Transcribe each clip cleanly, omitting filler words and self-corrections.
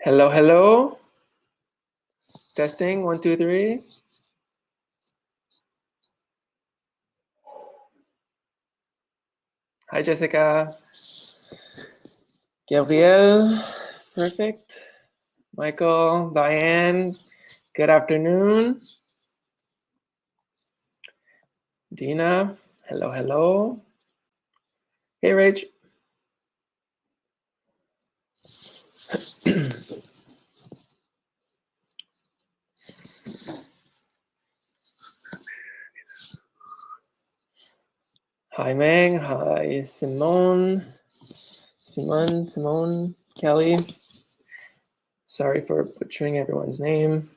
Hello, hello. Testing, 1, 2, 3. Hi, Jessica. Gabrielle, perfect. Michael, Diane, good afternoon. Dina, hello, hello. Hey, Rach. Hi, Meg. Hi, Simone, Kelly. Sorry for butchering everyone's name.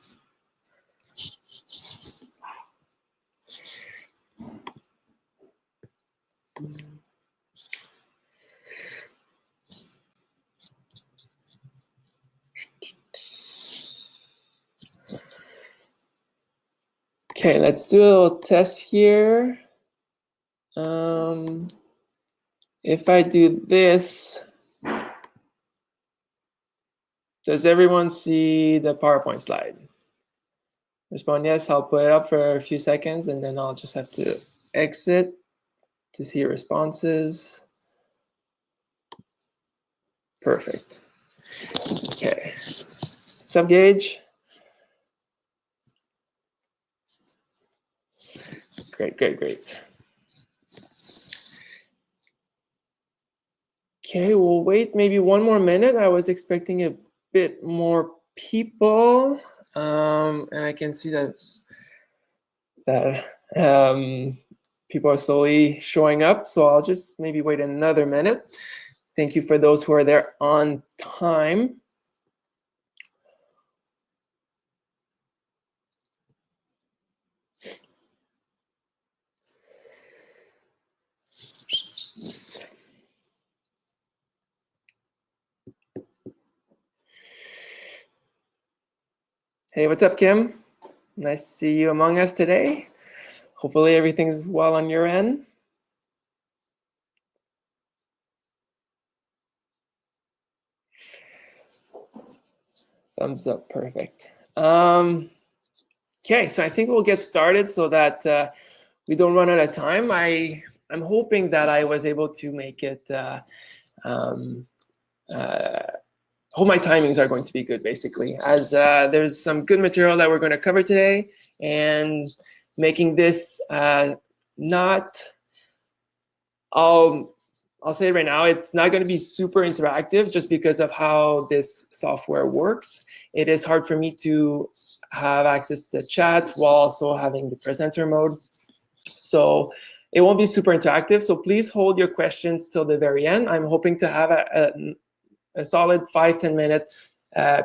Okay, let's do a little test here. If I do this, does everyone see the PowerPoint slide? Respond yes, I'll put it up for a few seconds and then I'll just have to exit to see responses. Perfect. Okay. What's up, Gage? Great, great, great. Okay, we'll wait maybe one more minute. I was expecting a bit more people, and I can see that people are slowly showing up. So I'll just maybe wait another minute. Thank you for those who are there on time. Hey, what's up, Kim? Nice to see you among us today. Hopefully everything's well on your end. Thumbs up, perfect. Okay, so I think we'll get started so that we don't run out of time. I'm hoping that I was able to make it, hope my timings are going to be good, basically, as there's some good material that we're going to cover today, and making this not, I'll say it right now, it's not going to be super interactive just because of how this software works. It is hard for me to have access to the chat while also having the presenter mode. So it won't be super interactive. So please hold your questions till the very end. I'm hoping to have a solid 5-10 minute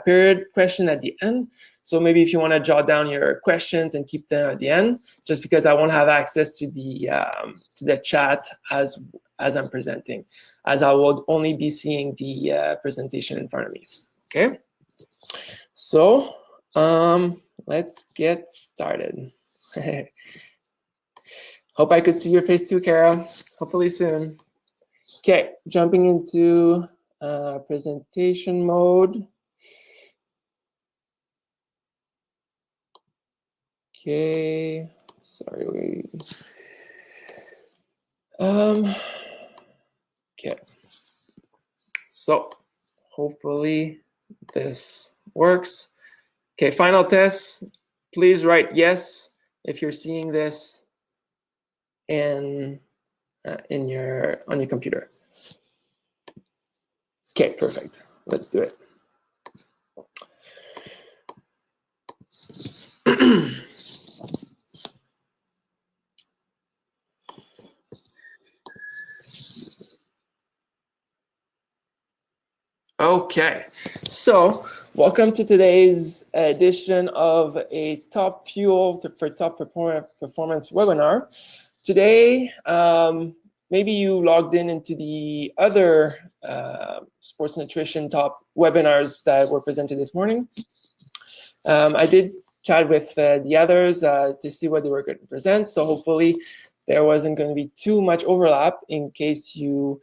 period question at the end. So maybe if you want to jot down your questions and keep them at the end, just because I won't have access to the chat as I'm presenting, as I will only be seeing the presentation in front of me. Okay. So let's get started. Hope I could see your face too, Kara. Hopefully soon. Okay, jumping into presentation mode. Okay, sorry. Okay, so hopefully this works. Okay, final test. Please write yes if you're seeing this on your computer. Okay, perfect. Let's do it. Okay, so welcome to today's edition of a Top Fuel for Top Performance webinar. Today, maybe you logged into the other sports nutrition top webinars that were presented this morning. I did chat with the others to see what they were going to present, so hopefully there wasn't going to be too much overlap in case you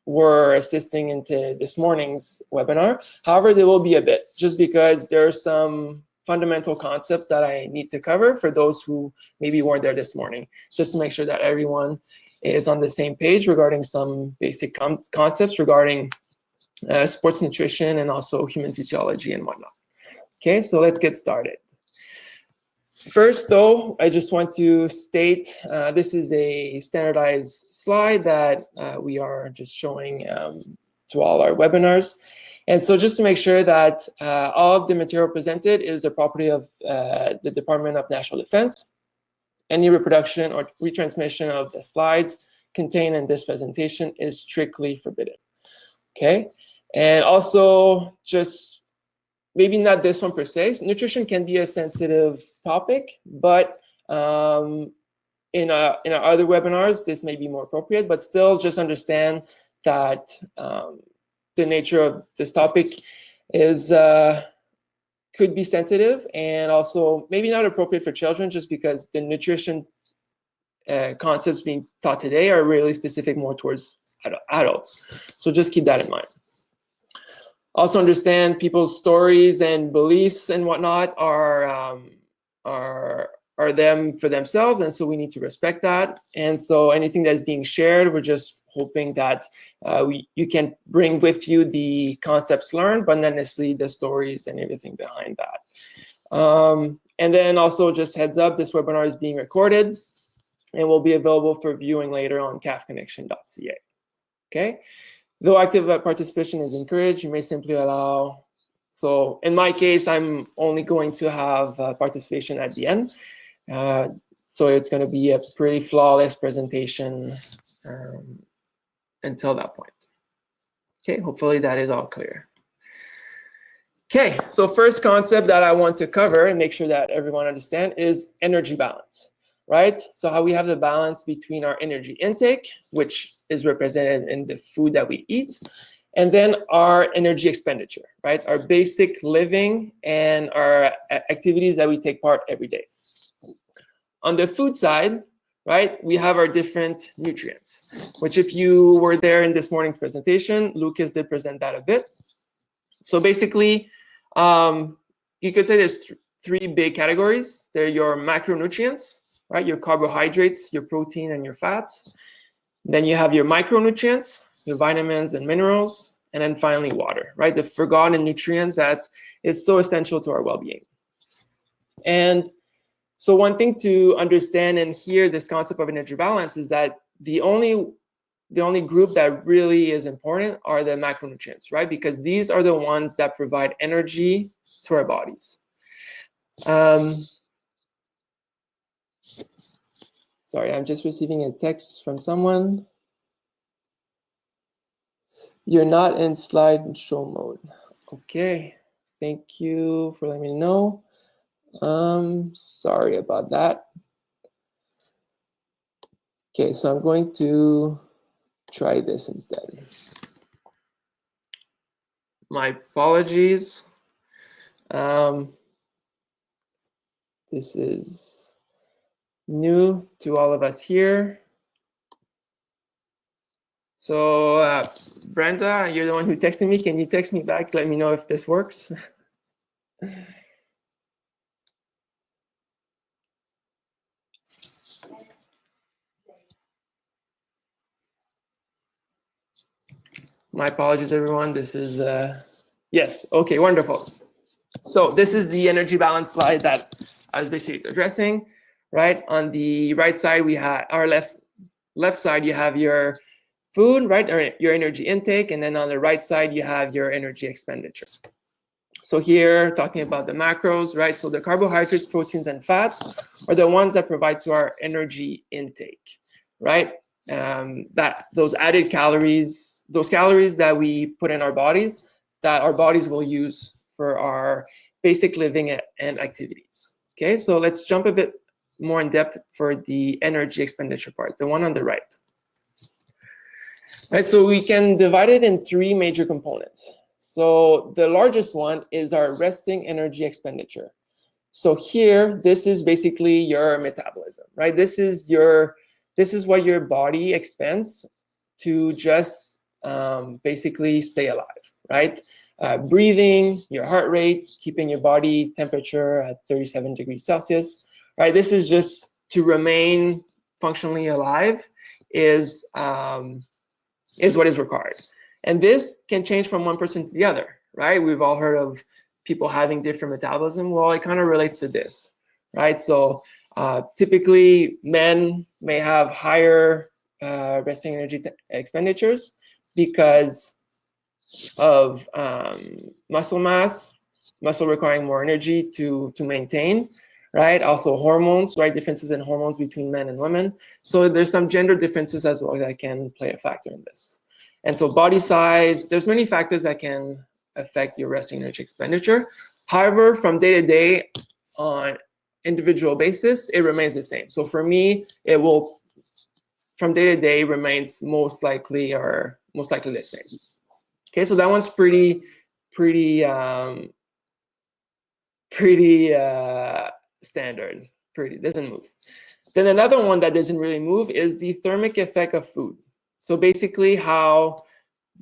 were assisting into this morning's webinar. However, there will be a bit, just because there are some fundamental concepts that I need to cover for those who maybe weren't there this morning, just to make sure that everyone is on the same page regarding some basic concepts regarding sports nutrition and also human physiology and whatnot. Okay, so let's get started. First, though, I just want to state this is a standardized slide that we are just showing to all our webinars. And so just to make sure that all of the material presented is a property of the Department of National Defense. Any reproduction or retransmission of the slides contained in this presentation is strictly forbidden. Okay, and also just maybe not this one per se. Nutrition can be a sensitive topic, but in our other webinars, this may be more appropriate. But still, just understand that the nature of this topic is could be sensitive and also maybe not appropriate for children, just because the nutrition concepts being taught today are really specific more towards adults. So just keep that in mind. Also understand people's stories and beliefs and whatnot are them for themselves, and so we need to respect that. And so anything that's being shared, we're just hoping that you can bring with you the concepts learned, but not necessarily the stories and everything behind that. And then also just heads up, this webinar is being recorded and will be available for viewing later on cafconnection.ca. Okay. Though active participation is encouraged, you may simply allow. So in my case, I'm only going to have participation at the end. So it's going to be a pretty flawless presentation until that point. Okay, hopefully that is all clear. Okay, so first concept that I want to cover and make sure that everyone understands is energy balance, right? So how we have the balance between our energy intake, which is represented in the food that we eat, and then our energy expenditure, right? Our basic living and our activities that we take part every day. On the food side, right, we have our different nutrients, which if you were there in this morning's presentation, Lucas did present that a bit. So basically, you could say there's three big categories. They're your macronutrients, right? Your carbohydrates, your protein, and your fats. Then you have your micronutrients, your vitamins and minerals, and then finally water, right? The forgotten nutrient that is so essential to our well-being. And so one thing to understand and hear this concept of energy balance is that the only group that really is important are the macronutrients, right? Because these are the ones that provide energy to our bodies. Sorry, I'm just receiving a text from someone. You're not in slideshow mode. Okay, thank you for letting me know. Sorry about that. Okay, so I'm going to try this instead. My apologies. This is new to all of us here. So Brenda, you're the one who texted me. Can you text me back? Let me know if this works. My apologies, everyone. This is, yes, okay, wonderful. So this is the energy balance slide that I was basically addressing, right? On the right side, we have our left side, you have your food, right? Or your energy intake. And then on the right side, you have your energy expenditure. So here, talking about the macros, right? So the carbohydrates, proteins, and fats are the ones that provide to our energy intake, right? Those added calories, those calories that we put in our bodies, that our bodies will use for our basic living and activities. Okay, so let's jump a bit more in depth for the energy expenditure part, the one on the right. Right, so we can divide it in three major components. So the largest one is our resting energy expenditure. So here, this is basically your metabolism, right? This is what your body expends to just basically stay alive, right? Breathing, your heart rate, keeping your body temperature at 37 degrees Celsius, right? This is just to remain functionally alive is what is required. And this can change from one person to the other, right? We've all heard of people having different metabolism. Well, it kind of relates to this, right? So typically men may have higher resting energy expenditures because of muscle mass, muscle requiring more energy to maintain, right? Also hormones, right? Differences in hormones between men and women. So there's some gender differences as well that can play a factor in this. And so body size, there's many factors that can affect your resting energy expenditure. However, from day to day on individual basis, it remains the same. So for me, it will, from day to day, remains most likely the same. Okay, so that one's pretty standard. Doesn't move. Then another one that doesn't really move is the thermic effect of food. So basically how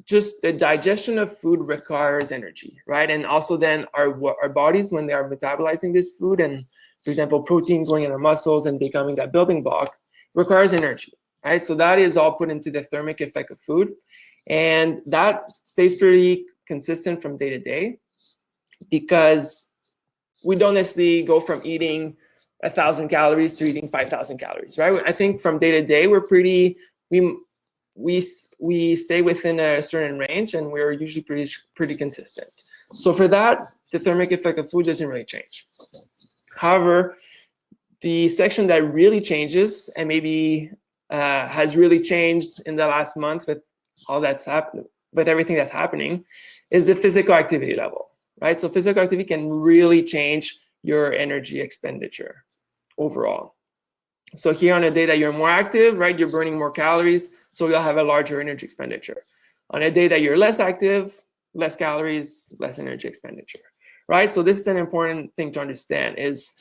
just the digestion of food requires energy, right? And also then our bodies, when they are metabolizing this food, and for example, protein going in our muscles and becoming that building block, requires energy, right? So that is all put into the thermic effect of food. And that stays pretty consistent from day to day because we don't necessarily go from eating 1,000 calories to eating 5,000 calories, right? I think from day to day, we stay within a certain range, and we're usually pretty consistent. So for that, the thermic effect of food doesn't really change. However, the section that really changes, and maybe has really changed in the last month with all that's happened, with everything that's happening, is the physical activity level, right? So physical activity can really change your energy expenditure overall. So here on a day that you're more active, right, you're burning more calories, so you'll have a larger energy expenditure. On a day that you're less active, less calories, less energy expenditure, right? So this is an important thing to understand, is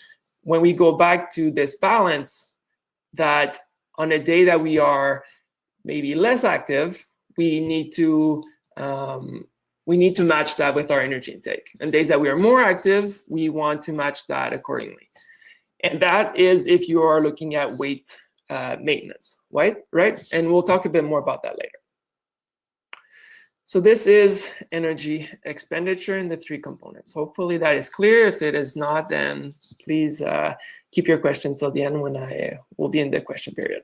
when we go back to this balance, that on a day that we are maybe less active, we need to match that with our energy intake. And days that we are more active, we want to match that accordingly. And that is if you are looking at weight maintenance, right? And we'll talk a bit more about that later. So this is energy expenditure in the three components. Hopefully that is clear. If it is not, then please keep your questions till the end when I will be in the question period.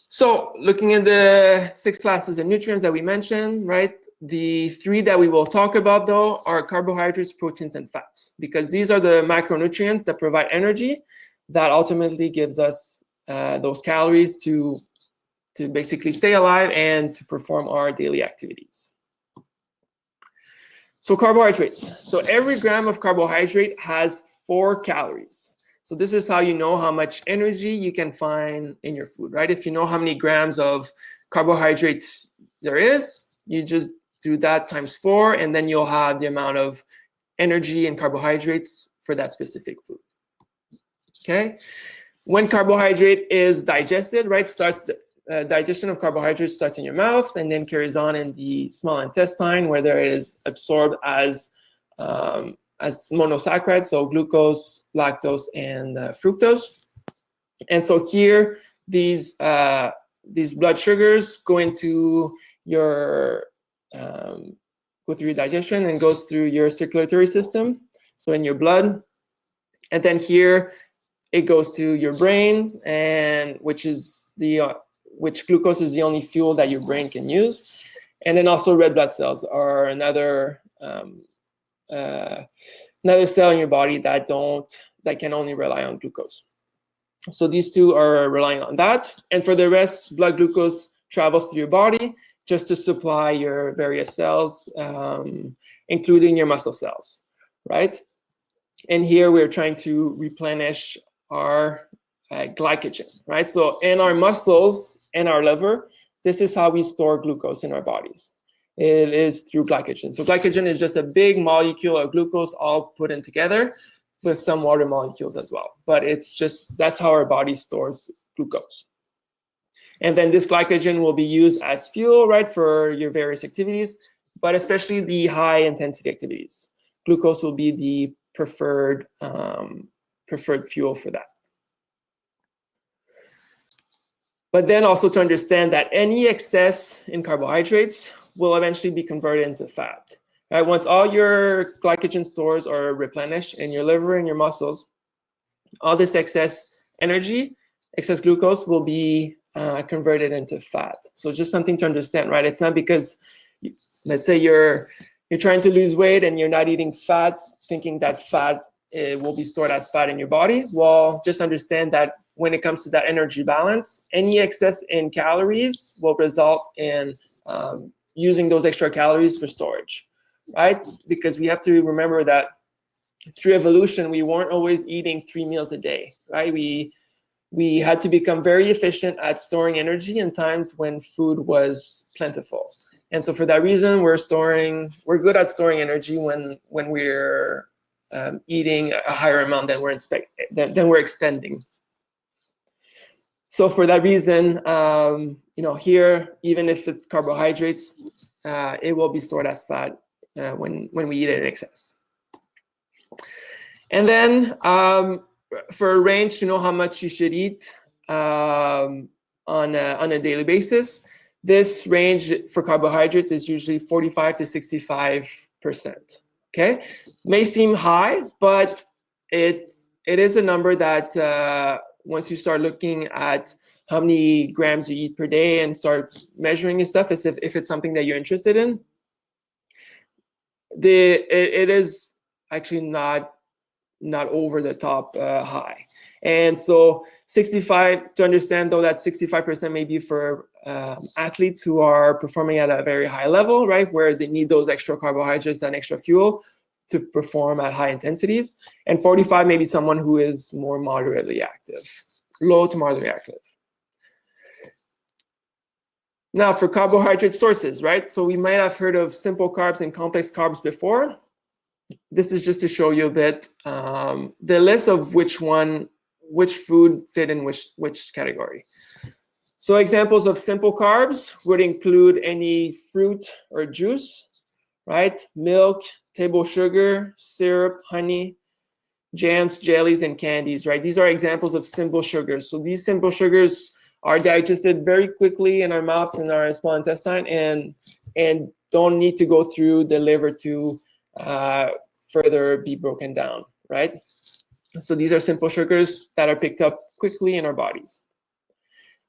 So looking at the 6 classes of nutrients that we mentioned, right? The 3 that we will talk about, though, are carbohydrates, proteins, and fats, because these are the macronutrients that provide energy that ultimately gives us those calories to basically stay alive and to perform our daily activities. So carbohydrates. So every gram of carbohydrate has 4 calories. So this is how you know how much energy you can find in your food, right? If you know how many grams of carbohydrates there is, you just do that times 4, and then you'll have the amount of energy and carbohydrates for that specific food. Okay? When carbohydrate is digested, right, digestion of carbohydrates starts in your mouth and then carries on in the small intestine, where there is absorbed as monosaccharides, so glucose, lactose, and fructose. And so here, these blood sugars go into your go through your digestion and goes through your circulatory system, so in your blood, and then here it goes to your brain, and which glucose is the only fuel that your brain can use, and then also red blood cells are another cell in your body that can only rely on glucose. So these 2 are relying on that, and for the rest, blood glucose travels through your body just to supply your various cells, including your muscle cells, right? And here we're trying to replenish our glycogen, right? So in our muscles and our liver, this is how we store glucose in our bodies. It is through glycogen. So glycogen is just a big molecule of glucose all put in together with some water molecules as well. But it's just, that's how our body stores glucose. And then this glycogen will be used as fuel, right, for your various activities, but especially the high intensity activities. Glucose will be the preferred fuel for that. But then also to understand that any excess in carbohydrates will eventually be converted into fat. Right? Once all your glycogen stores are replenished in your liver and your muscles, all this excess energy, excess glucose, will be converted into fat. So just something to understand, right? It's not because, let's say you're trying to lose weight and you're not eating fat, thinking that fat will be stored as fat in your body. Well, just understand that when it comes to that energy balance, any excess in calories will result in using those extra calories for storage, right? Because we have to remember that through evolution, we weren't always eating 3 meals a day, right? We had to become very efficient at storing energy in times when food was plentiful. And so for that reason, we're good at storing energy when we're eating a higher amount than we're expending. So for that reason, here, even if it's carbohydrates, it will be stored as fat when we eat it in excess. And then for a range to know how much you should eat on a daily basis, this range for carbohydrates is usually 45 to 65%. Okay, may seem high, but it is a number that once you start looking at how many grams you eat per day and start measuring your stuff, if it's something that you're interested in, it is actually not over the top high. And so 65, to understand though, that 65% may be for athletes who are performing at a very high level, right, where they need those extra carbohydrates and extra fuel to perform at high intensities. And 45 may be someone who is more moderately active, low to moderately active. Now for carbohydrate sources, right? So we might have heard of simple carbs and complex carbs before. This is just to show you a bit the list of which food fit in which category. So examples of simple carbs would include any fruit or juice, right? Milk, table sugar, syrup, honey, jams, jellies, and candies, right? These are examples of simple sugars. So these simple sugars are digested very quickly in our mouth and our small intestine, and don't need to go through the liver to further be broken down, right? So these are simple sugars that are picked up quickly in our bodies.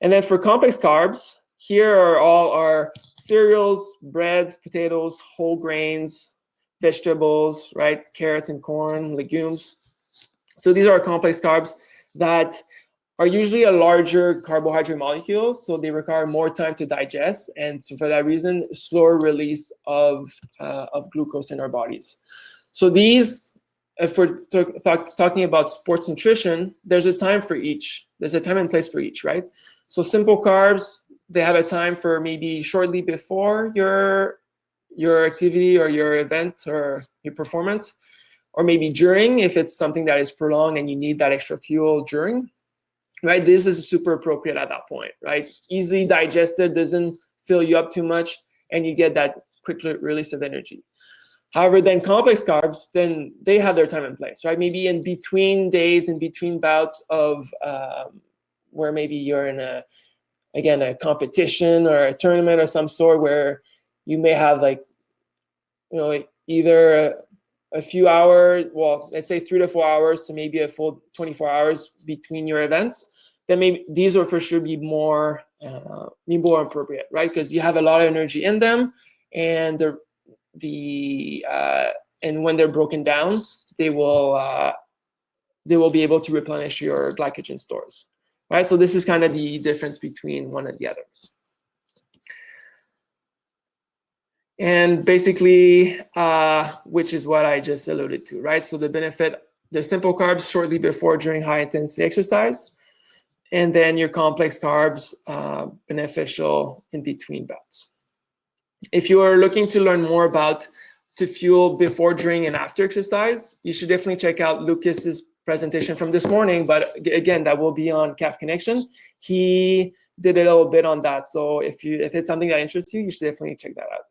And then for complex carbs, here are all our cereals, breads, potatoes, whole grains, vegetables, right? Carrots and corn, legumes. So these are complex carbs that are usually a larger carbohydrate molecule, so they require more time to digest, and so for that reason, slower release of glucose in our bodies. So these, if we're talking about sports nutrition, there's a time for each. There's a time and place for each, right? So simple carbs, they have a time for maybe shortly before your activity or your event or your performance, or maybe during if it's something that is prolonged and you need that extra fuel during. Right, this is super appropriate at that point, right? Easily digested, doesn't fill you up too much, and you get that quick release of energy. However, then complex carbs, then they have their time and place, right? Maybe in between days, in between bouts of where maybe you're in a competition or a tournament of some sort, where you may have either a few hours, well, let's say 3 to 4 hours to maybe a full 24 hours between your events, then maybe these will for sure be more appropriate, right? Because you have a lot of energy in them, and and when they're broken down, they will be able to replenish your glycogen stores, right? So this is kind of the difference between one and the other. And basically, which is what I just alluded to, right? So the benefit, the simple carbs shortly before, during high intensity exercise, and then your complex carbs beneficial in between bouts. If you are looking to learn more about to fuel before, during, and after exercise, you should definitely check out Lucas's presentation from this morning, but again, that will be on CAF Connection. He did a little bit on that. So if it's something that interests you, you should definitely check that out.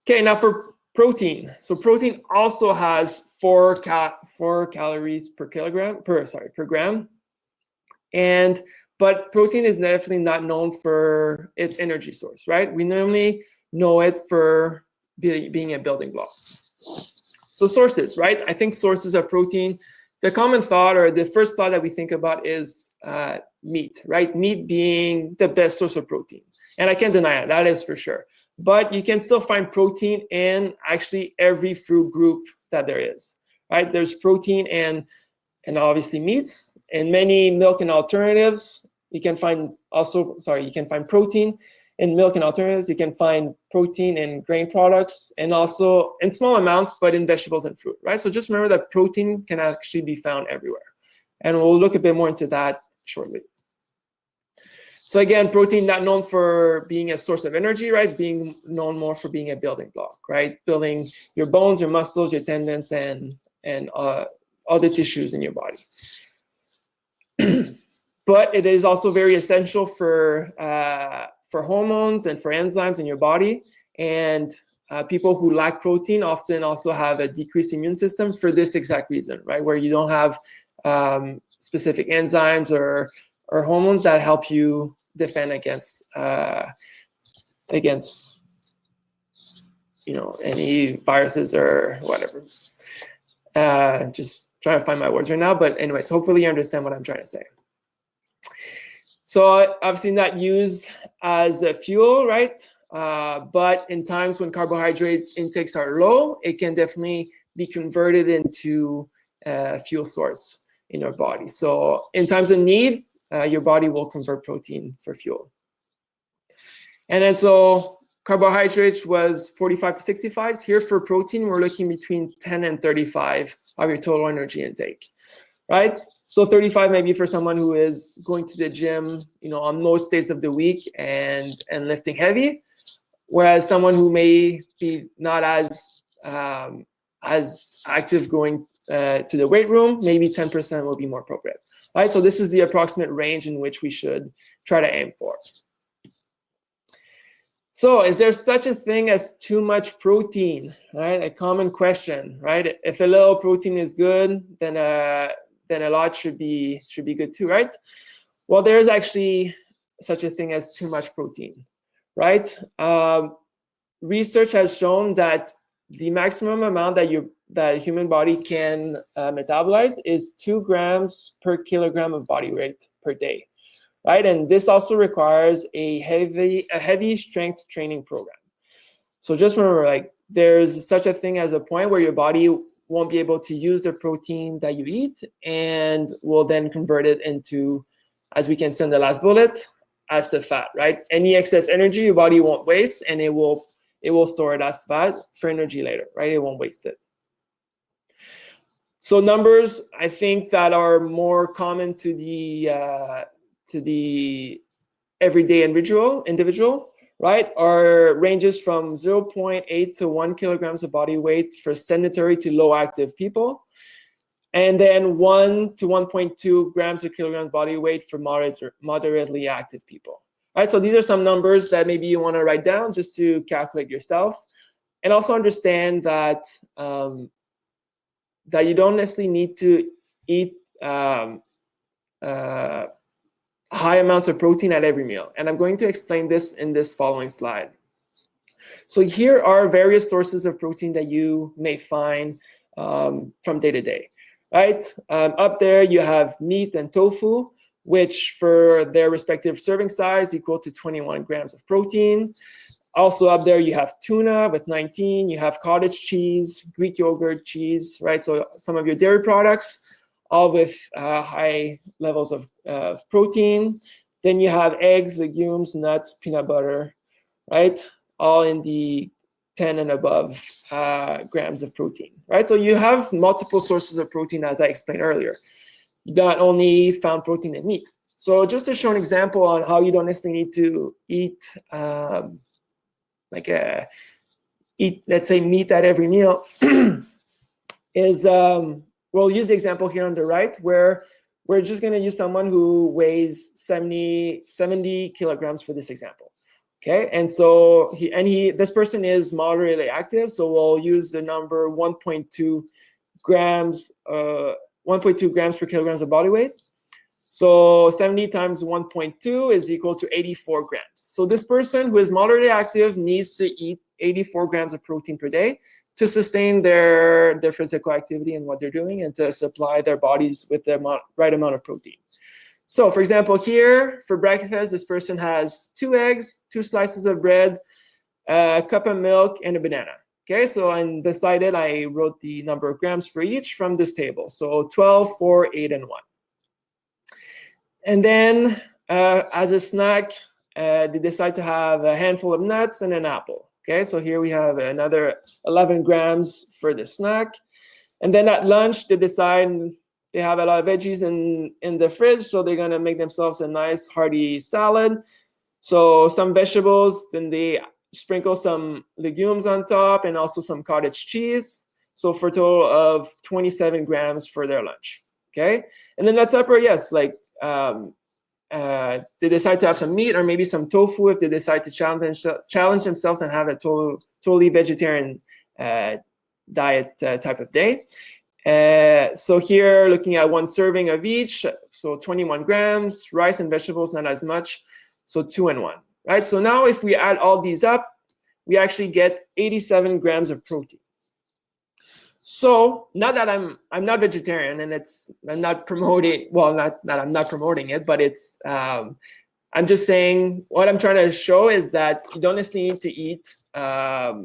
Okay, now for protein. So protein also has 4 calories per gram. But protein is definitely not known for its energy source, right? We normally know it for being a building block. So sources, right? I think sources of protein, the common thought or the first thought that we think about is meat, right? Meat being the best source of protein. And I can't deny it, that is for sure. But you can still find protein in actually every food group that there is, right? There's protein and obviously meats and many milk and alternatives. You can find protein in milk and alternatives. You can find protein in grain products and also in small amounts, but in vegetables and fruit, right? So just remember that protein can actually be found everywhere. And we'll look a bit more into that shortly. So again, protein not known for being a source of energy, right? Being known more for being a building block, right? Building your bones, your muscles, your tendons, and all the tissues in your body. But it is also very essential for hormones and for enzymes in your body. And people who lack protein often also have a decreased immune system for this exact reason, right? Where you don't have specific enzymes or hormones that help you defend against any viruses or whatever. Just trying to find my words right now, but anyways, hopefully you understand what I'm trying to say. So I've seen that used as a fuel, right? But in times when carbohydrate intakes are low, it can definitely be converted into a fuel source in our body. So in times of need, your body will convert protein for fuel. And then so carbohydrates was 45 to 65. Here for protein, we're looking between 10 and 35 of your total energy intake, right? So 35 maybe for someone who is going to the gym, on most days of the week and lifting heavy, whereas someone who may be not as active going to the weight room, maybe 10% will be more appropriate, right? So this is the approximate range in which we should try to aim for. So is there such a thing as too much protein, right? A common question, right? If a little protein is good, then a lot should be good too, right? Well, there is actually such a thing as too much protein, right? Research has shown that the maximum amount that human body can metabolize is 2 grams per kilogram of body weight per day, right? And this also requires a heavy strength training program. So just remember, like, there's such a thing as a point where your body won't be able to use the protein that you eat and will then convert it into, as we can see in the last bullet, as the fat, right? Any excess energy your body won't waste, and it will store it as fat for energy later, right? It won't waste it. So numbers, I think, that are more common to the everyday individual, right, are ranges from 0.8 to 1 kilograms of body weight for sedentary to low active people, and then 1 to 1.2 grams per kilogram body weight for moderately active people. All right, so these are some numbers that maybe you want to write down just to calculate yourself, and also understand that that you don't necessarily need to eat high amounts of protein at every meal. And I'm going to explain this in this following slide. So here are various sources of protein that you may find from day to day, right? Up there you have meat and tofu, which for their respective serving size equal to 21 grams of protein. Also up there you have tuna with 19, you have cottage cheese, Greek yogurt, cheese, right? So some of your dairy products, all with high levels of protein. Then you have eggs, legumes, nuts, peanut butter, right? All in the 10 and above grams of protein, right? So you have multiple sources of protein, as I explained earlier. You not only found protein in meat. So just to show an example on how you don't necessarily need to eat let's say meat at every meal is we'll use the example here on the right, where we're just going to use someone who weighs 70 kilograms for this example. Okay, and so this person is moderately active, so we'll use the number 1.2 grams, 1.2 grams per kilograms of body weight. So 70 times 1.2 is equal to 84 grams. So this person who is moderately active needs to eat 84 grams of protein per day to sustain their physical activity and what they're doing, and to supply their bodies with the right amount of protein. So for example, here for breakfast, this person has 2 eggs, 2 slices of bread, a cup of milk, and a banana. Okay, so on beside it, I wrote the number of grams for each from this table. So 12, 4, 8, and 1. And then as a snack, they decide to have a handful of nuts and an apple. Okay, so here we have another 11 grams for the snack. And then at lunch, they decide they have a lot of veggies in the fridge, so they're going to make themselves a nice hearty salad. So some vegetables, then they sprinkle some legumes on top and also some cottage cheese. So for a total of 27 grams for their lunch. Okay, and then at supper, yes, like they decide to have some meat or maybe some tofu if they decide to challenge themselves and have a totally vegetarian diet type of day. So here, looking at 1 serving of each, so 21 grams, rice and vegetables, not as much, so 2 and 1, right? So now if we add all these up, we actually get 87 grams of protein. So not that I'm not vegetarian, and I'm not promoting, well, not that I'm not promoting it, but it's I'm just saying what I'm trying to show is that you don't necessarily need to eat a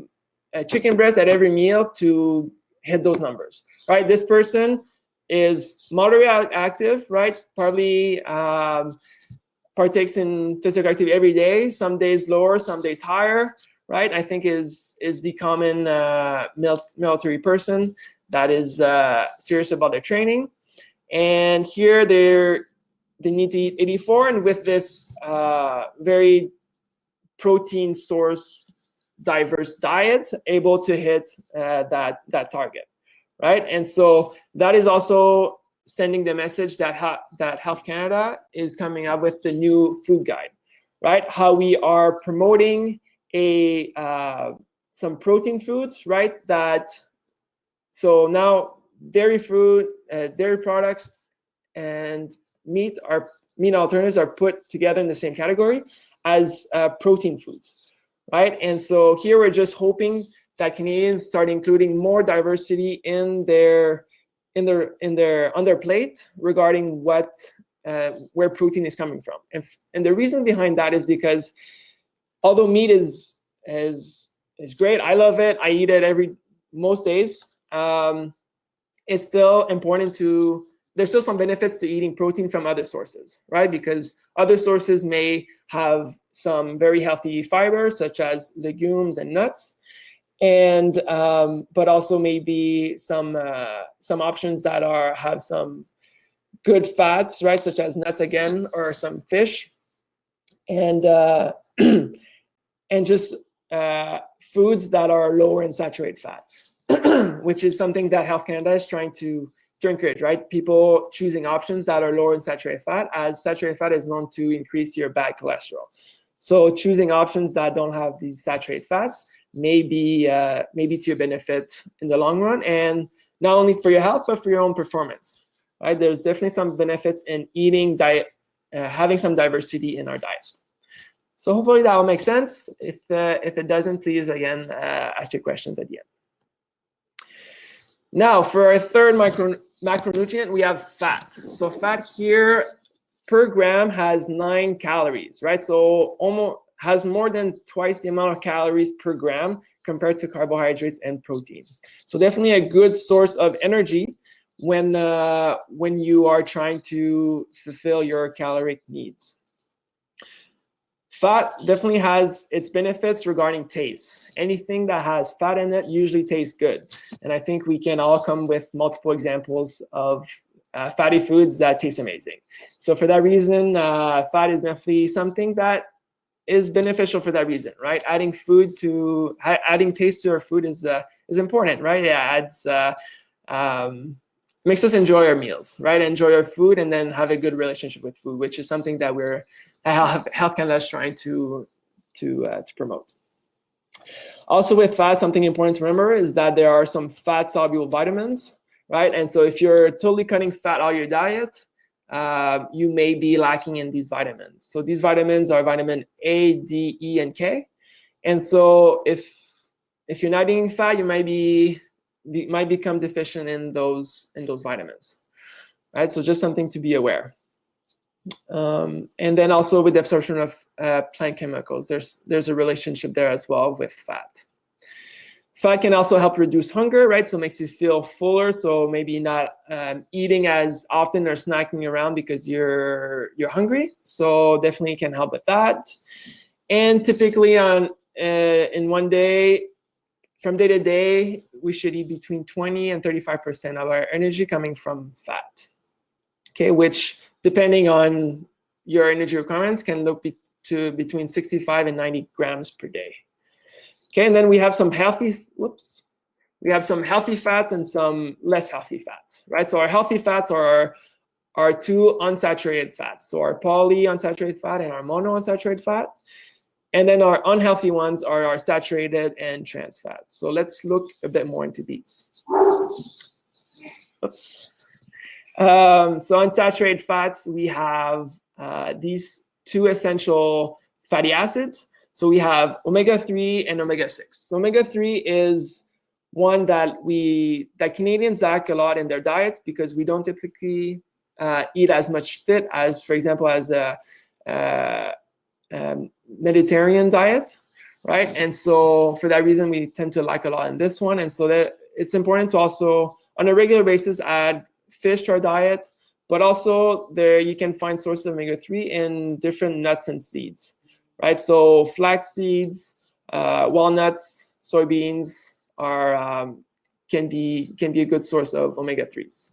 chicken breast at every meal to hit those numbers, right? This person is moderately active, right? Probably partakes in physical activity every day, some days lower, some days higher, right? I think is the common military person that is serious about their training. And here they need to eat 84, and with this very protein source diverse diet, able to hit that target, right? And so that is also sending the message that that Health Canada is coming up with the new food guide, right? How we are promoting some protein foods, right? So now dairy food, dairy products, and meat alternatives are put together in the same category as protein foods, right? And so here we're just hoping that Canadians start including more diversity on their plate regarding where protein is coming from. And the reason behind that is because although meat is great, I love it, I eat it most days, it's still important there's still some benefits to eating protein from other sources, right? Because other sources may have some very healthy fibers, such as legumes and nuts, and but also maybe some options that have some good fats, right? Such as nuts again, or some fish, and and just foods that are lower in saturated fat, which is something that Health Canada is trying to encourage, right? People choosing options that are lower in saturated fat, as saturated fat is known to increase your bad cholesterol. So choosing options that don't have these saturated fats may be to your benefit in the long run, and not only for your health, but for your own performance, right? There's definitely some benefits in eating having some diversity in our diet. So hopefully that will make sense. If it doesn't, please again ask your questions at the end. Now for our third macronutrient, we have fat. So fat here per gram has 9 calories, right? So almost has more than twice the amount of calories per gram compared to carbohydrates and protein. So definitely a good source of energy when you are trying to fulfill your caloric needs. Fat definitely has its benefits regarding taste. Anything that has fat in it usually tastes good. And I think we can all come with multiple examples of fatty foods that taste amazing. So for that reason, fat is definitely something that is beneficial for that reason, right? Adding taste to our food is important, right? It adds makes us enjoy our meals, right? Enjoy our food, and then have a good relationship with food, which is something that Health Canada is trying to promote. Also with fat, something important to remember is that there are some fat-soluble vitamins, right? And so if you're totally cutting fat out of your diet, you may be lacking in these vitamins. So these vitamins are vitamin A, D, E, and K. And so if you're not eating fat, you might become deficient in those vitamins, right? So just something to be aware. And then also with the absorption of plant chemicals, there's a relationship there as well with fat. Fat can also help reduce hunger, right? So it makes you feel fuller. So maybe not eating as often or snacking around because you're hungry. So definitely can help with that. And typically in one day, from day to day, we should eat between 20 and 35% of our energy coming from fat. Okay, which depending on your energy requirements can look to between 65 and 90 grams per day. Okay, and then we have some healthy fat and some less healthy fats, right? So our healthy fats are our two unsaturated fats. So our polyunsaturated fat and our monounsaturated fat. And then our unhealthy ones are our saturated and trans fats. So let's look a bit more into these. Oops. So unsaturated fats, we have these two essential fatty acids. So we have omega-3 and omega-6. So omega-3 is one that Canadians lack a lot in their diets because we don't typically eat as much fish as, for example, as a Mediterranean diet, right? And so for that reason, we tend to lack a lot in this one. And so that it's important to also, on a regular basis, add fish to our diet, but also there you can find sources of omega-3 in different nuts and seeds, right? So flax seeds, walnuts, soybeans can be a good source of omega-3s.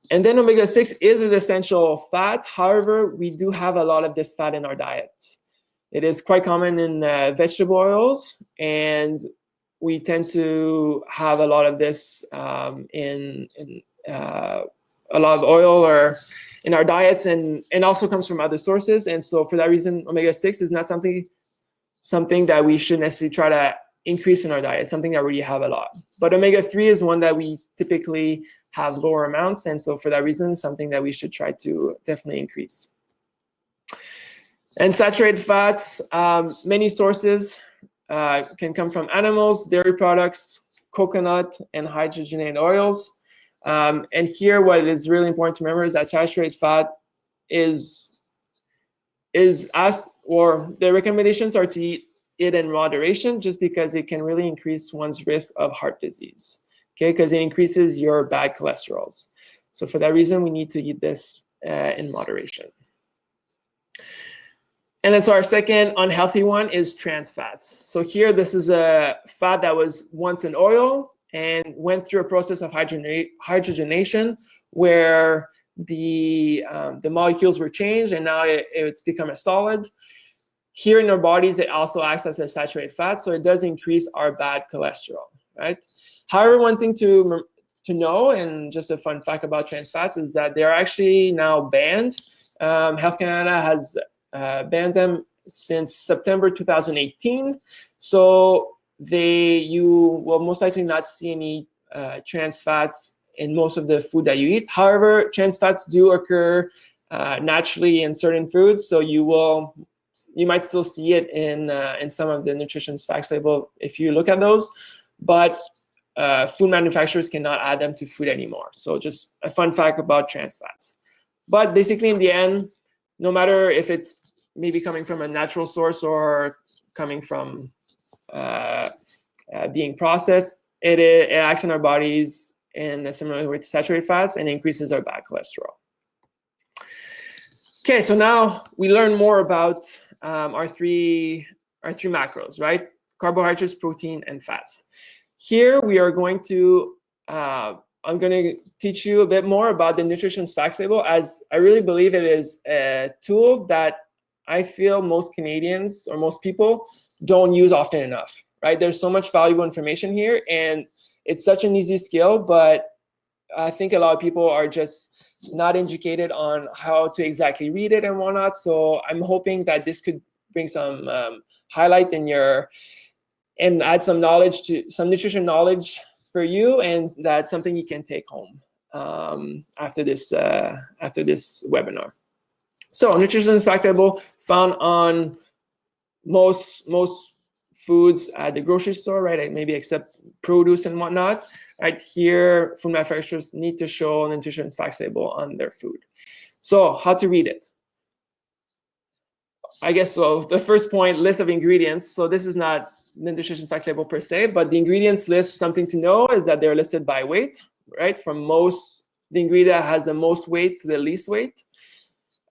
And then omega-6 is an essential fat. However, we do have a lot of this fat in our diet. It is quite common in vegetable oils, and we tend to have a lot of this in a lot of oil or in our diets, and also comes from other sources. And so for that reason, omega-6 is not something that we should necessarily try to increase in our diet, something that we already have a lot. But omega-3 is one that we typically have lower amounts, and so for that reason, something that we should try to definitely increase. And saturated fats, many sources can come from animals, dairy products, coconut, and hydrogenated oils. And here, what is really important to remember is that saturated fat the recommendations are to eat it in moderation, just because it can really increase one's risk of heart disease. Okay, because it increases your bad cholesterols. So for that reason, we need to eat this in moderation. And then so our second unhealthy one is trans fats. So here, this is a fat that was once an oil and went through a process of hydrogenation where the molecules were changed, and now it's become a solid. Here in our bodies, it also acts as a saturated fat, so it does increase our bad cholesterol, right? However, one thing to know, and just a fun fact about trans fats, is that they're actually now banned. Health Canada has banned them since September 2018. So you will most likely not see any trans fats in most of the food that you eat. However, trans fats do occur naturally in certain foods, so you might still see it in some of the nutrition facts label if you look at those, but food manufacturers cannot add them to food anymore. So just a fun fact about trans fats. But basically, in the end, no matter if it's maybe coming from a natural source or coming from being processed, it acts on our bodies in a similar way to saturated fats and increases our bad cholesterol. Okay, so now we learn more about our three macros, right? Carbohydrates, protein, and fats. Here we are going to I'm going to teach you a bit more about the nutrition facts label, as I really believe it is a tool that I feel most Canadians or most people don't use often enough, right? There's so much valuable information here, and it's such an easy skill, but I think a lot of people are just not educated on how to exactly read it and whatnot. So I'm hoping that this could bring some highlight in your, and add some knowledge to some nutrition knowledge for you, and that's something you can take home after this webinar. So nutrition fact table found on most foods at the grocery store, right? Maybe except produce and whatnot. Right here, food manufacturers need to show an nutrition fact table on their food. So how to read it? I guess so. The first point, list of ingredients. So this is not the nutrition fact table per se, but the ingredients list, something to know is that they're listed by weight, right? From most, the ingredient has the most weight to the least weight.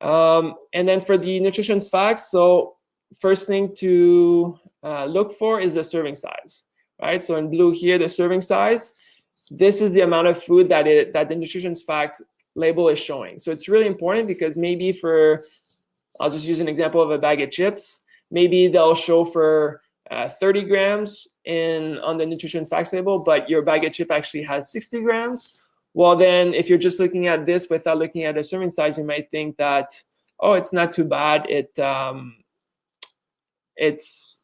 And then for the nutrition facts, so first thing to look for is the serving size, right? So in blue here, the serving size, this is the amount of food that the nutrition fact label is showing. So it's really important because maybe for, I'll just use an example of a bag of chips. Maybe they'll show for 30 grams on the nutrition facts label, but your bag of chip actually has 60 grams. Well, then if you're just looking at this without looking at the serving size, you might think that, oh, it's not too bad. It's,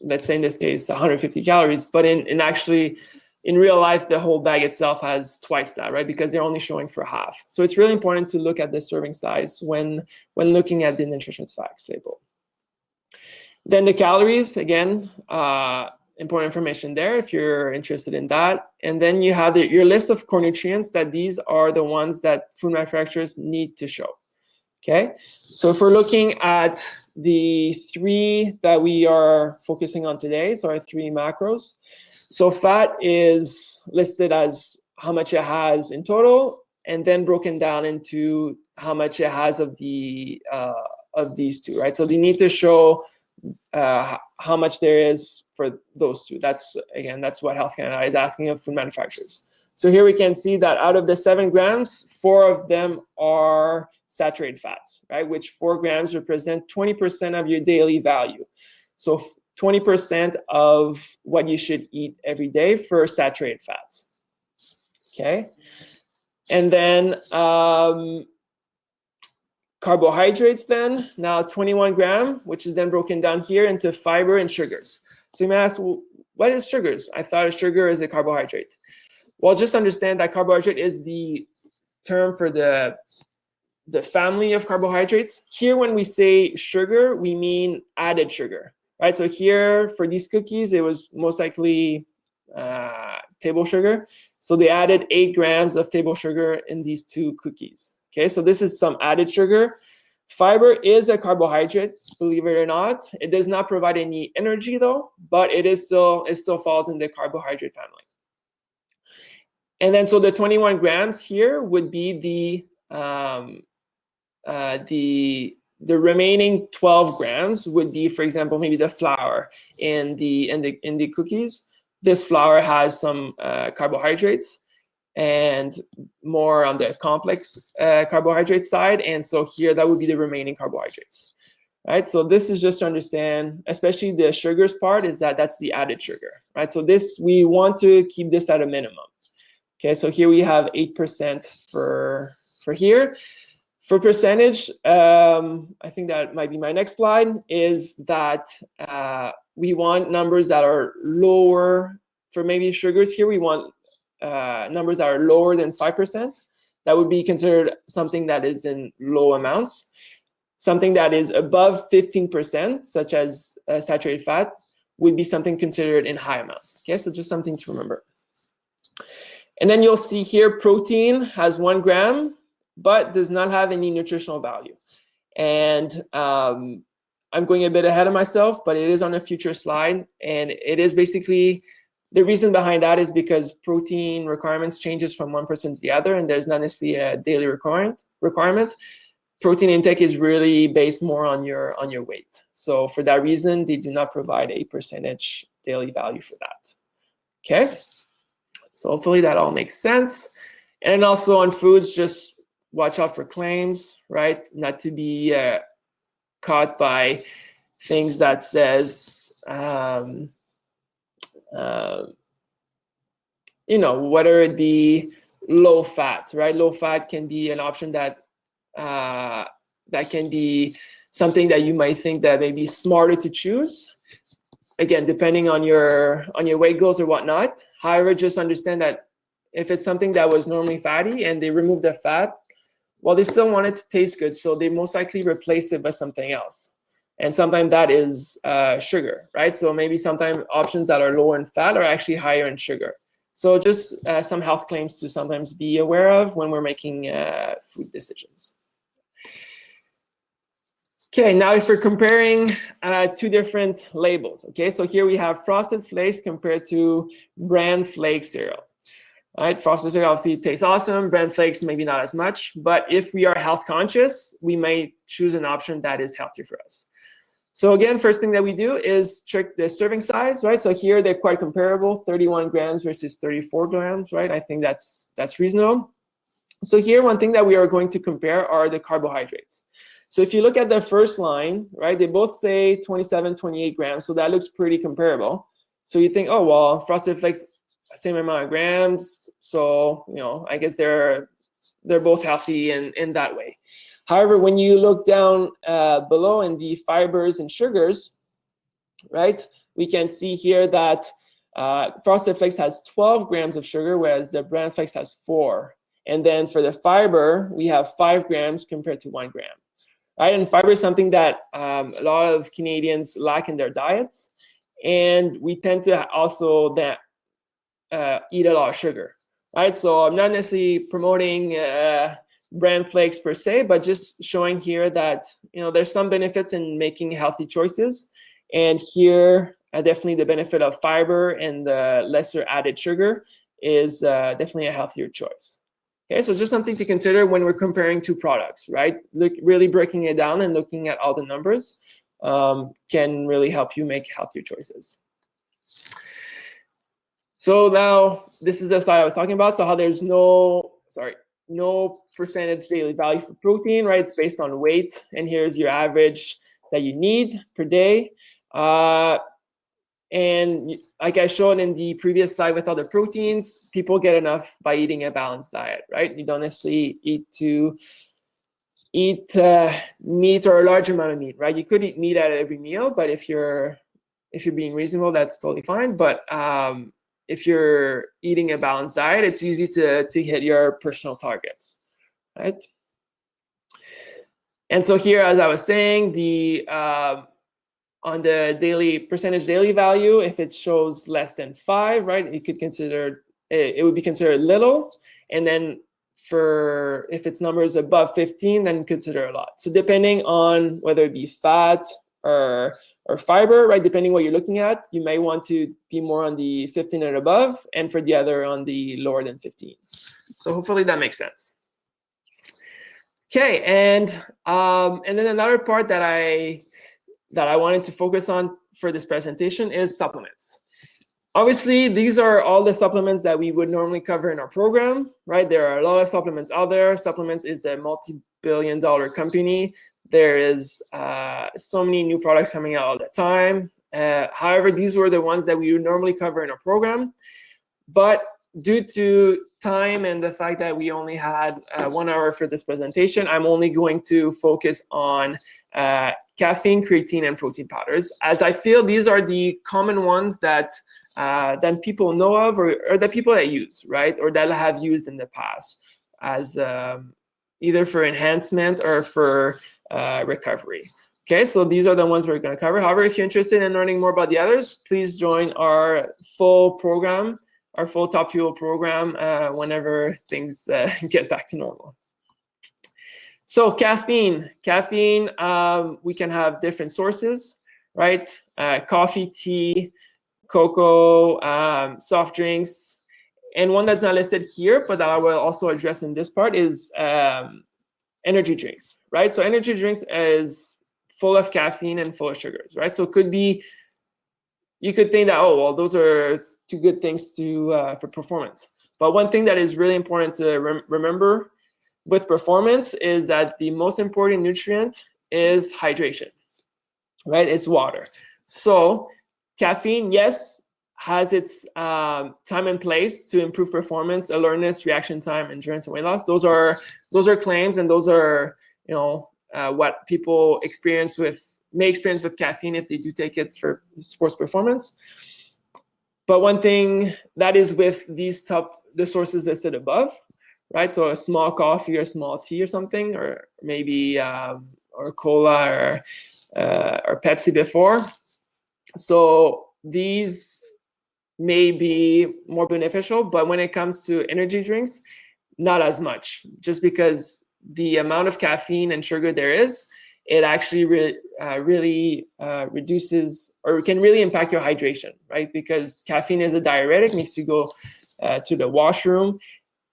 let's say in this case, 150 calories. But in real life, the whole bag itself has twice that, right? Because they're only showing for half. So it's really important to look at the serving size when looking at the nutrition facts label. Then the calories, again, important information there if you're interested in that. And then you have your list of core nutrients, that these are the ones that food manufacturers need to show. Okay, so if we're looking at the 3 that we are focusing on today, so our 3 macros. So fat is listed as how much it has in total, and then broken down into how much it has of these 2, right? So they need to show how much there is for those 2. That's what Health Canada is asking of food manufacturers. So here we can see that out of the 7 grams, 4 of them are saturated fats, right? Which 4 grams represent 20% of your daily value. So 20% of what you should eat every day for saturated fats. Okay. And then carbohydrates then, now 21 gram, which is then broken down here into fiber and sugars. So you may ask, well, what is sugars? I thought a sugar is a carbohydrate. Well, just understand that carbohydrate is the term for the family of carbohydrates. Here, when we say sugar, we mean added sugar, right? So here, for these cookies, it was most likely table sugar. So they added 8 grams of table sugar in these 2 cookies. Okay, so this is some added sugar. Fiber is a carbohydrate, believe it or not. It does not provide any energy though, but it still falls in the carbohydrate family. And then so the 21 grams here would be the remaining 12 grams would be, for example, maybe the flour in the cookies. This flour has some carbohydrates and more on the complex carbohydrate side. And so here, that would be the remaining carbohydrates, right? So this is just to understand, especially the sugars part, is that's the added sugar, right? So this, we want to keep this at a minimum. Okay, so here we have 8% for here. For percentage, I think that might be my next slide, is that we want numbers that are lower. For maybe sugars here, we want numbers that are lower than 5%. That would be considered something that is in low amounts. Something that is above 15%, such as saturated fat, would be something considered in high amounts. Okay, so just something to remember. And then you'll see here protein has 1 gram, but does not have any nutritional value. And I'm going a bit ahead of myself, but it is on a future slide. And it is basically, the reason behind that is because protein requirements changes from one person to the other, and there's not necessarily a daily requirement. Protein intake is really based more on your weight. So for that reason, they do not provide a percentage daily value for that. Okay. So hopefully that all makes sense. And also on foods, just watch out for claims, right? Not to be caught by things that says, you know, whether the low fat, right? Low fat can be an option that that can be something that you might think that may be smarter to choose. Again, depending on your weight goals or whatnot. However, just understand that if it's something that was normally fatty and they remove the fat, well, they still want it to taste good, so they most likely replace it by something else. And sometimes that is sugar, right? So maybe sometimes options that are lower in fat are actually higher in sugar. So just some health claims to sometimes be aware of when we're making food decisions. Okay, now if we're comparing two different labels, okay, so here we have Frosted Flakes compared to Bran Flake cereal. All right, Frosted cereal obviously tastes awesome, Bran Flakes maybe not as much, but if we are health conscious, we may choose an option that is healthier for us. So again, first thing that we do is check the serving size, right? So here they're quite comparable, 31 grams versus 34 grams, right? I think that's reasonable. So here, one thing that we are going to compare are the carbohydrates. So if you look at the first line, right, they both say 27, 28 grams, so that looks pretty comparable. So you think, oh, well, Frosted Flakes, same amount of grams, so, you know, I guess they're both healthy in that way. However, when you look down below in the fibers and sugars, right, we can see here that Frosted Flakes has 12 grams of sugar, whereas the Bran Flakes has 4. And then for the fiber, we have 5 grams compared to 1 gram. Right, and fiber is something that a lot of Canadians lack in their diets, and we tend to also that eat a lot of sugar. Right, so I'm not necessarily promoting Bran Flakes per se, but just showing here that, you know, there's some benefits in making healthy choices, and here definitely the benefit of fiber and the lesser added sugar is definitely a healthier choice. Okay, so just something to consider when we're comparing two products, right? Really breaking it down and looking at all the numbers can really help you make healthier choices. So now this is the slide I was talking about. So how there's no percentage daily value for protein, right? It's based on weight, and here's your average that you need per day. And like I showed in the previous slide with other proteins, people get enough by eating a balanced diet, right? You don't necessarily eat meat or a large amount of meat, right? You could eat meat at every meal, but if you're being reasonable, that's totally fine. But if you're eating a balanced diet, it's easy to hit your personal targets, right? And so here, as I was saying, the on the percentage daily value, if it shows less than 5, right, you could consider it would be considered little, and then for if its number is above 15, then consider a lot. So depending on whether it be fat or fiber, right, depending what you're looking at, you may want to be more on the 15 and above, and for the other on the lower than 15. So hopefully that makes sense. Okay, and then another part that I wanted to focus on for this presentation is supplements. Obviously, these are all the supplements that we would normally cover in our program, right? There are a lot of supplements out there. Supplements is a multi-billion-dollar company. There is so many new products coming out all the time. However, these were the ones that we would normally cover in our program. But due to time and the fact that we only had 1 hour for this presentation, I'm only going to focus on caffeine, creatine, and protein powders, as I feel these are the common ones that people know of, or the people that use, right, or that have used in the past as either for enhancement or for recovery. Okay, so these are the ones we're going to cover. However, if you're interested in learning more about the others, please join our full program, our full Top Fuel program, whenever things get back to normal. So caffeine, we can have different sources, right? Coffee, tea, cocoa, soft drinks, and one that's not listed here, but that I will also address in this part is energy drinks, right? So energy drinks is full of caffeine and full of sugars, right? So it could be, you could think that, oh, well, those are two good things to for performance. But one thing that is really important to remember with performance is that the most important nutrient is hydration, right? It's water. So caffeine, yes, has its time and place to improve performance, alertness, reaction time, endurance, and weight loss. Those are claims, and those are what people may experience with caffeine if they do take it for sports performance. But one thing that is with the sources listed above, right? So a small coffee or a small tea or something, or maybe or cola or Pepsi before. So these may be more beneficial, but when it comes to energy drinks, not as much, just because the amount of caffeine and sugar there is, it actually really reduces or can really impact your hydration, right? Because caffeine is a diuretic, makes you go to the washroom.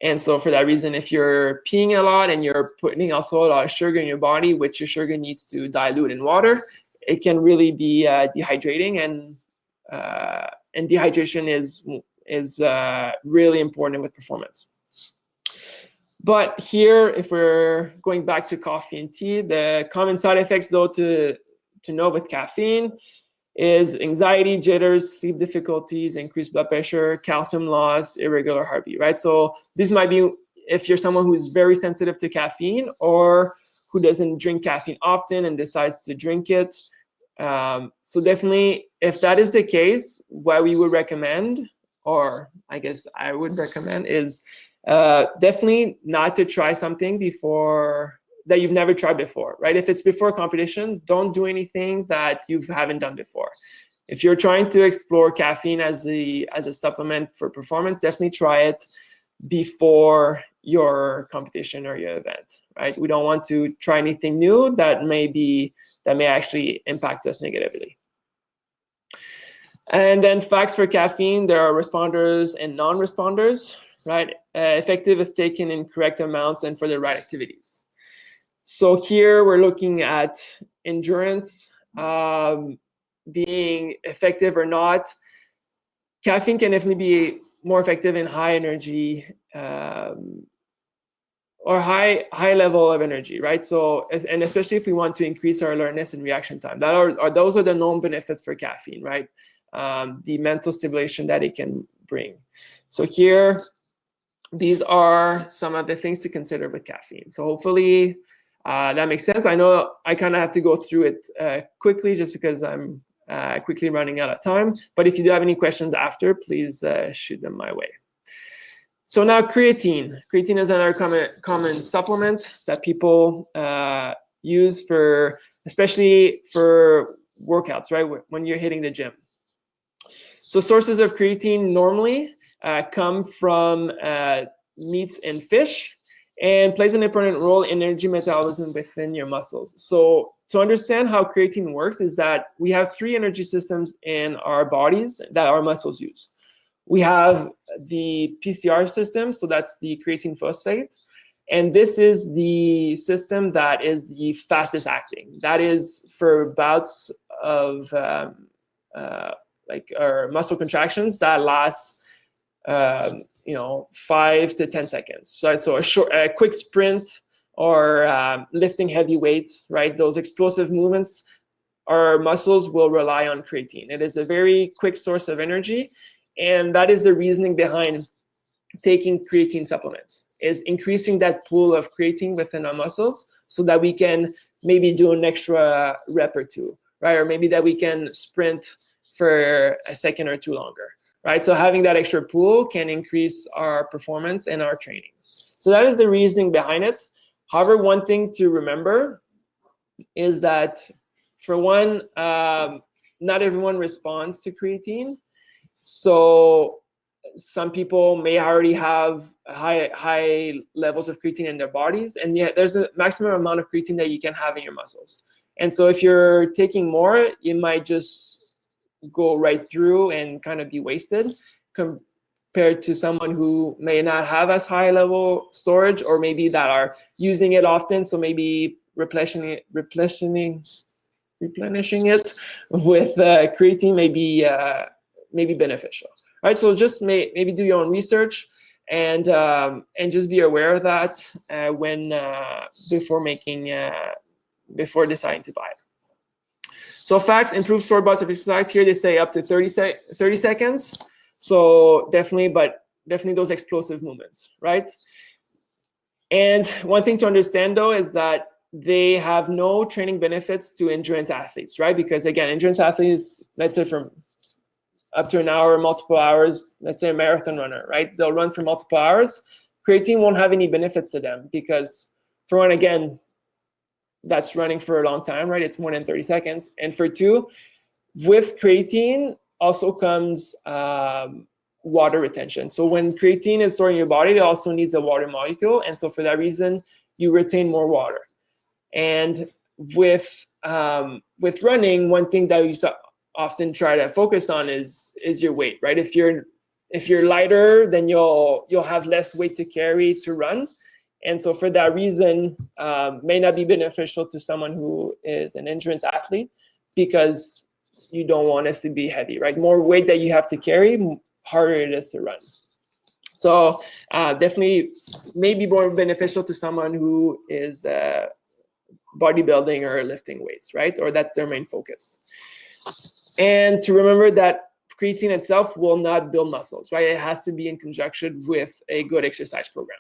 And so for that reason, if you're peeing a lot and you're putting also a lot of sugar in your body, which your sugar needs to dilute in water, it can really be dehydrating, and dehydration is really important with performance. But here, if we're going back to coffee and tea, the common side effects, though, to know with caffeine is anxiety, jitters, sleep difficulties, increased blood pressure, calcium loss, irregular heartbeat, right? So these might be if you're someone who's very sensitive to caffeine or who doesn't drink caffeine often and decides to drink it. So definitely, if that is the case, what we would recommend, or I guess I would recommend, is definitely not to try something before that you've never tried before, right? If it's before competition, don't do anything that you haven't done before. If you're trying to explore caffeine as a supplement for performance, definitely try it before your competition or your event, right? We don't want to try anything new that may actually impact us negatively. And then facts for caffeine: there are responders and non-responders, right? Effective if taken in correct amounts and for the right activities. So here we're looking at endurance being effective or not. Caffeine can definitely be more effective in high energy or high level of energy, right? So, and especially if we want to increase our alertness and reaction time, those are the known benefits for caffeine, right? The mental stimulation that it can bring. So here, these are some of the things to consider with caffeine. So hopefully that makes sense. I know I kind of have to go through it quickly just because I'm quickly running out of time. But if you do have any questions after, please shoot them my way. So now creatine. Creatine is another common supplement that people use for, especially for workouts, right? When you're hitting the gym. So sources of creatine normally come from meats and fish, and plays an important role in energy metabolism within your muscles. So to understand how creatine works is that we have three energy systems in our bodies that our muscles use. We have the PCR system, so that's the creatine phosphate. And this is the system that is the fastest acting. That is for bouts of like our muscle contractions that last 5 to 10 seconds. So a quick sprint or lifting heavy weights, right? Those explosive movements, our muscles will rely on creatine. It is a very quick source of energy, and that is the reasoning behind taking creatine supplements, is increasing that pool of creatine within our muscles so that we can maybe do an extra rep or two, right? Or maybe that we can sprint for a second or two longer, right? So having that extra pool can increase our performance and our training. So that is the reasoning behind it. However, one thing to remember is that, for one, not everyone responds to creatine. So some people may already have high levels of creatine in their bodies, and yet there's a maximum amount of creatine that you can have in your muscles. And so if you're taking more, you might just go right through and kind of be wasted compared to someone who may not have as high level storage, or maybe that are using it often. So maybe replenishing it with creatine may be beneficial. All right, so just maybe do your own research and just be aware of that before deciding to buy it. So facts, improve stored body of exercise. Here they say up to 30 seconds. So definitely those explosive movements, right? And one thing to understand though is that they have no training benefits to endurance athletes, right? Because again, endurance athletes, let's say from up to an hour, multiple hours, let's say a marathon runner, right? They'll run for multiple hours. Creatine won't have any benefits to them because, for one, again, that's running for a long time, right? It's more than 30 seconds. And for two, with creatine also comes water retention. So when creatine is stored in your body, it also needs a water molecule. And so for that reason, you retain more water. And with running, one thing that you often try to focus on is your weight, right? If you're lighter, then you'll have less weight to carry to run. And so for that reason, may not be beneficial to someone who is an endurance athlete because you don't want us to be heavy, right? More weight that you have to carry, harder it is to run. So definitely may be more beneficial to someone who is bodybuilding or lifting weights, right? Or that's their main focus. And to remember that creatine itself will not build muscles, right? It has to be in conjunction with a good exercise program.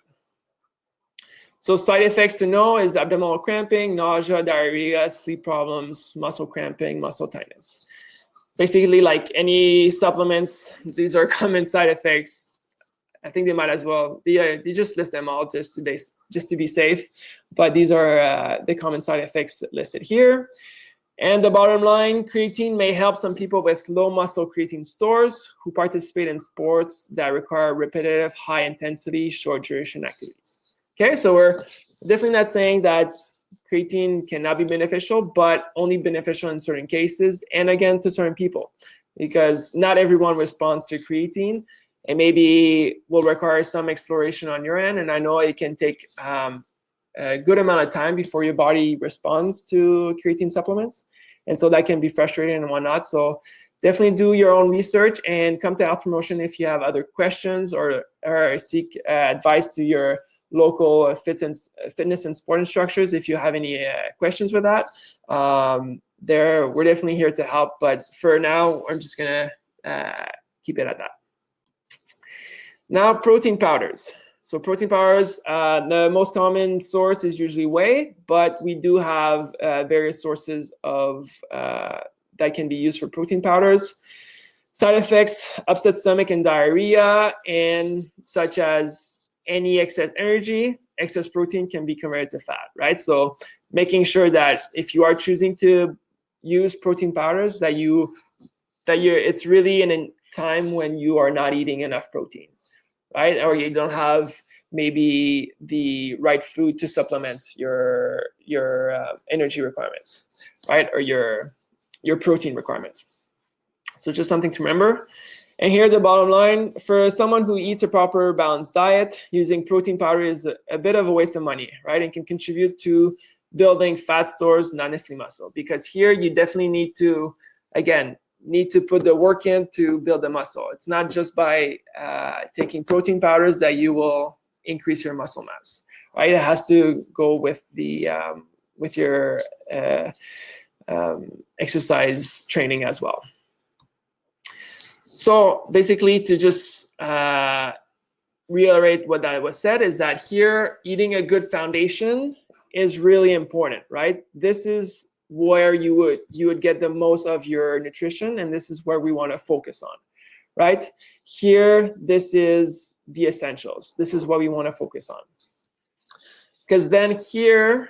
So side effects to know is abdominal cramping, nausea, diarrhea, sleep problems, muscle cramping, muscle tightness. Basically, like any supplements, these are common side effects. I think they might as well. They just list them all just to be safe. But these are the common side effects listed here. And the bottom line, creatine may help some people with low muscle creatine stores who participate in sports that require repetitive, high intensity, short duration activities. Okay, so we're definitely not saying that creatine cannot be beneficial, but only beneficial in certain cases and again to certain people, because not everyone responds to creatine and maybe will require some exploration on your end. And I know it can take a good amount of time before your body responds to creatine supplements. And so that can be frustrating and whatnot. So definitely do your own research and come to Health Promotion if you have other questions or seek advice to your local fitness and sport instructors if you have any questions with that. We're definitely here to help, but for now, I'm just gonna keep it at that. Now, protein powders. So protein powders, the most common source is usually whey, but we do have various sources of that can be used for protein powders. Side effects, upset stomach and diarrhea, and such as any excess energy, excess protein can be converted to fat, right? So making sure that if you are choosing to use protein powders, that it's really in a time when you are not eating enough protein, right? Or you don't have maybe the right food to supplement your energy requirements, right? Or your protein requirements. So just something to remember. And here the bottom line, for someone who eats a proper balanced diet, using protein powder is a bit of a waste of money, right? And can contribute to building fat stores, not necessarily muscle. Because here you definitely need to put the work in to build the muscle. It's not just by taking protein powders that you will increase your muscle mass, right? It has to go with the with your exercise training as well. So basically, to just reiterate what that was said, is that here eating a good foundation is really important, right? This is where you would get the most of your nutrition, and this is where we want to focus on, right? Here, this is the essentials. This is what we want to focus on. Because then here,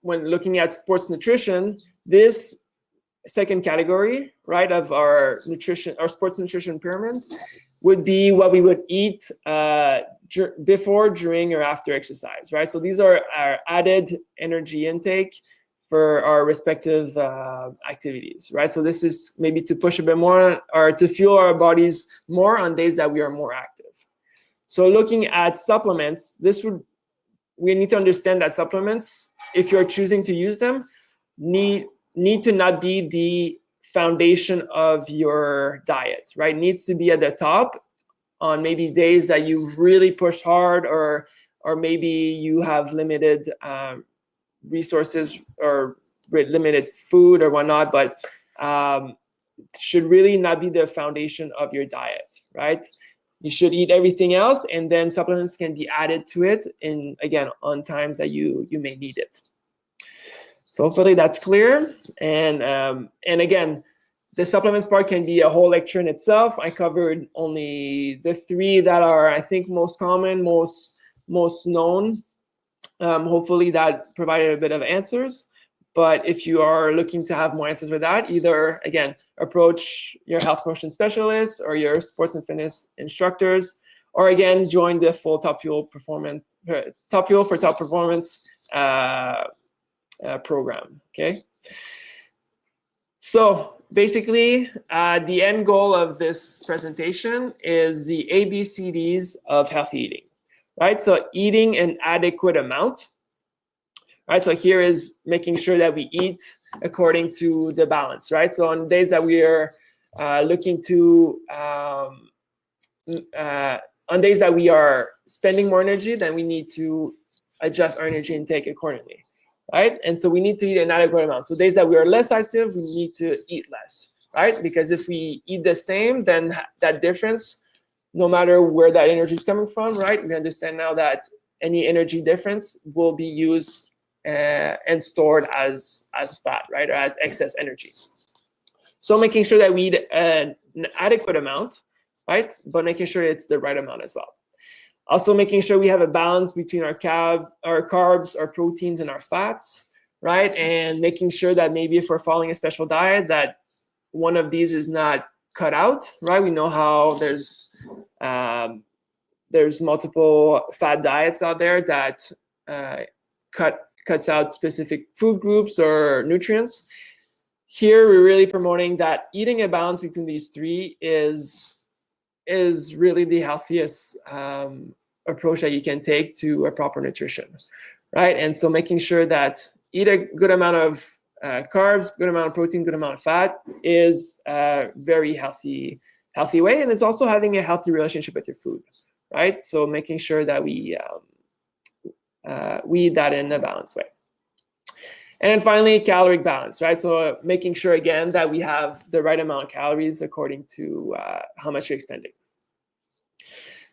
when looking at sports nutrition, this second category, right, of our nutrition, our sports nutrition pyramid, would be what we would eat before, during, or after exercise, right? So these are our added energy intake for our respective activities, right? So this is maybe to push a bit more or to fuel our bodies more on days that we are more active. So looking at supplements, we need to understand that supplements, if you're choosing to use them, need to not be the foundation of your diet, right? Needs to be at the top on maybe days that you've really pushed hard, or maybe you have limited resources or limited food or whatnot. But should really not be the foundation of your diet, right? You should eat everything else, and then supplements can be added to it again, on times that you may need it. So hopefully that's clear. And again, the supplements part can be a whole lecture in itself. I covered only the 3 that are, I think, most common, most known. Hopefully that provided a bit of answers. But if you are looking to have more answers for that, either, again, approach your health promotion specialist or your sports and fitness instructors, or again, join the full Top Fuel for Top Performance program. Okay. So basically, the end goal of this presentation is the ABCDs of healthy eating, right? So eating an adequate amount. Right, so here is making sure that we eat according to the balance, right? So on days that we are looking to, on days that we are spending more energy, then we need to adjust our energy intake accordingly, right? And so we need to eat an adequate amount. So days that we are less active, we need to eat less, right? Because if we eat the same, then that difference, no matter where that energy is coming from, right? We understand now that any energy difference will be used and stored as fat, right, or as excess energy. So making sure that we eat an adequate amount, right, but making sure it's the right amount as well. Also making sure we have a balance between our carbs, our proteins, and our fats, right, and making sure that maybe if we're following a special diet, that one of these is not cut out, right? We know how there's multiple fat diets out there that cuts out specific food groups or nutrients. Here, we're really promoting that eating a balance between these 3 is really the healthiest approach that you can take to a proper nutrition, right? And so making sure that eat a good amount of carbs, good amount of protein, good amount of fat is a very healthy way, and it's also having a healthy relationship with your food, right? So making sure that we eat that in a balanced way. And then finally, caloric balance, right? So making sure, again, that we have the right amount of calories according to how much you're expending.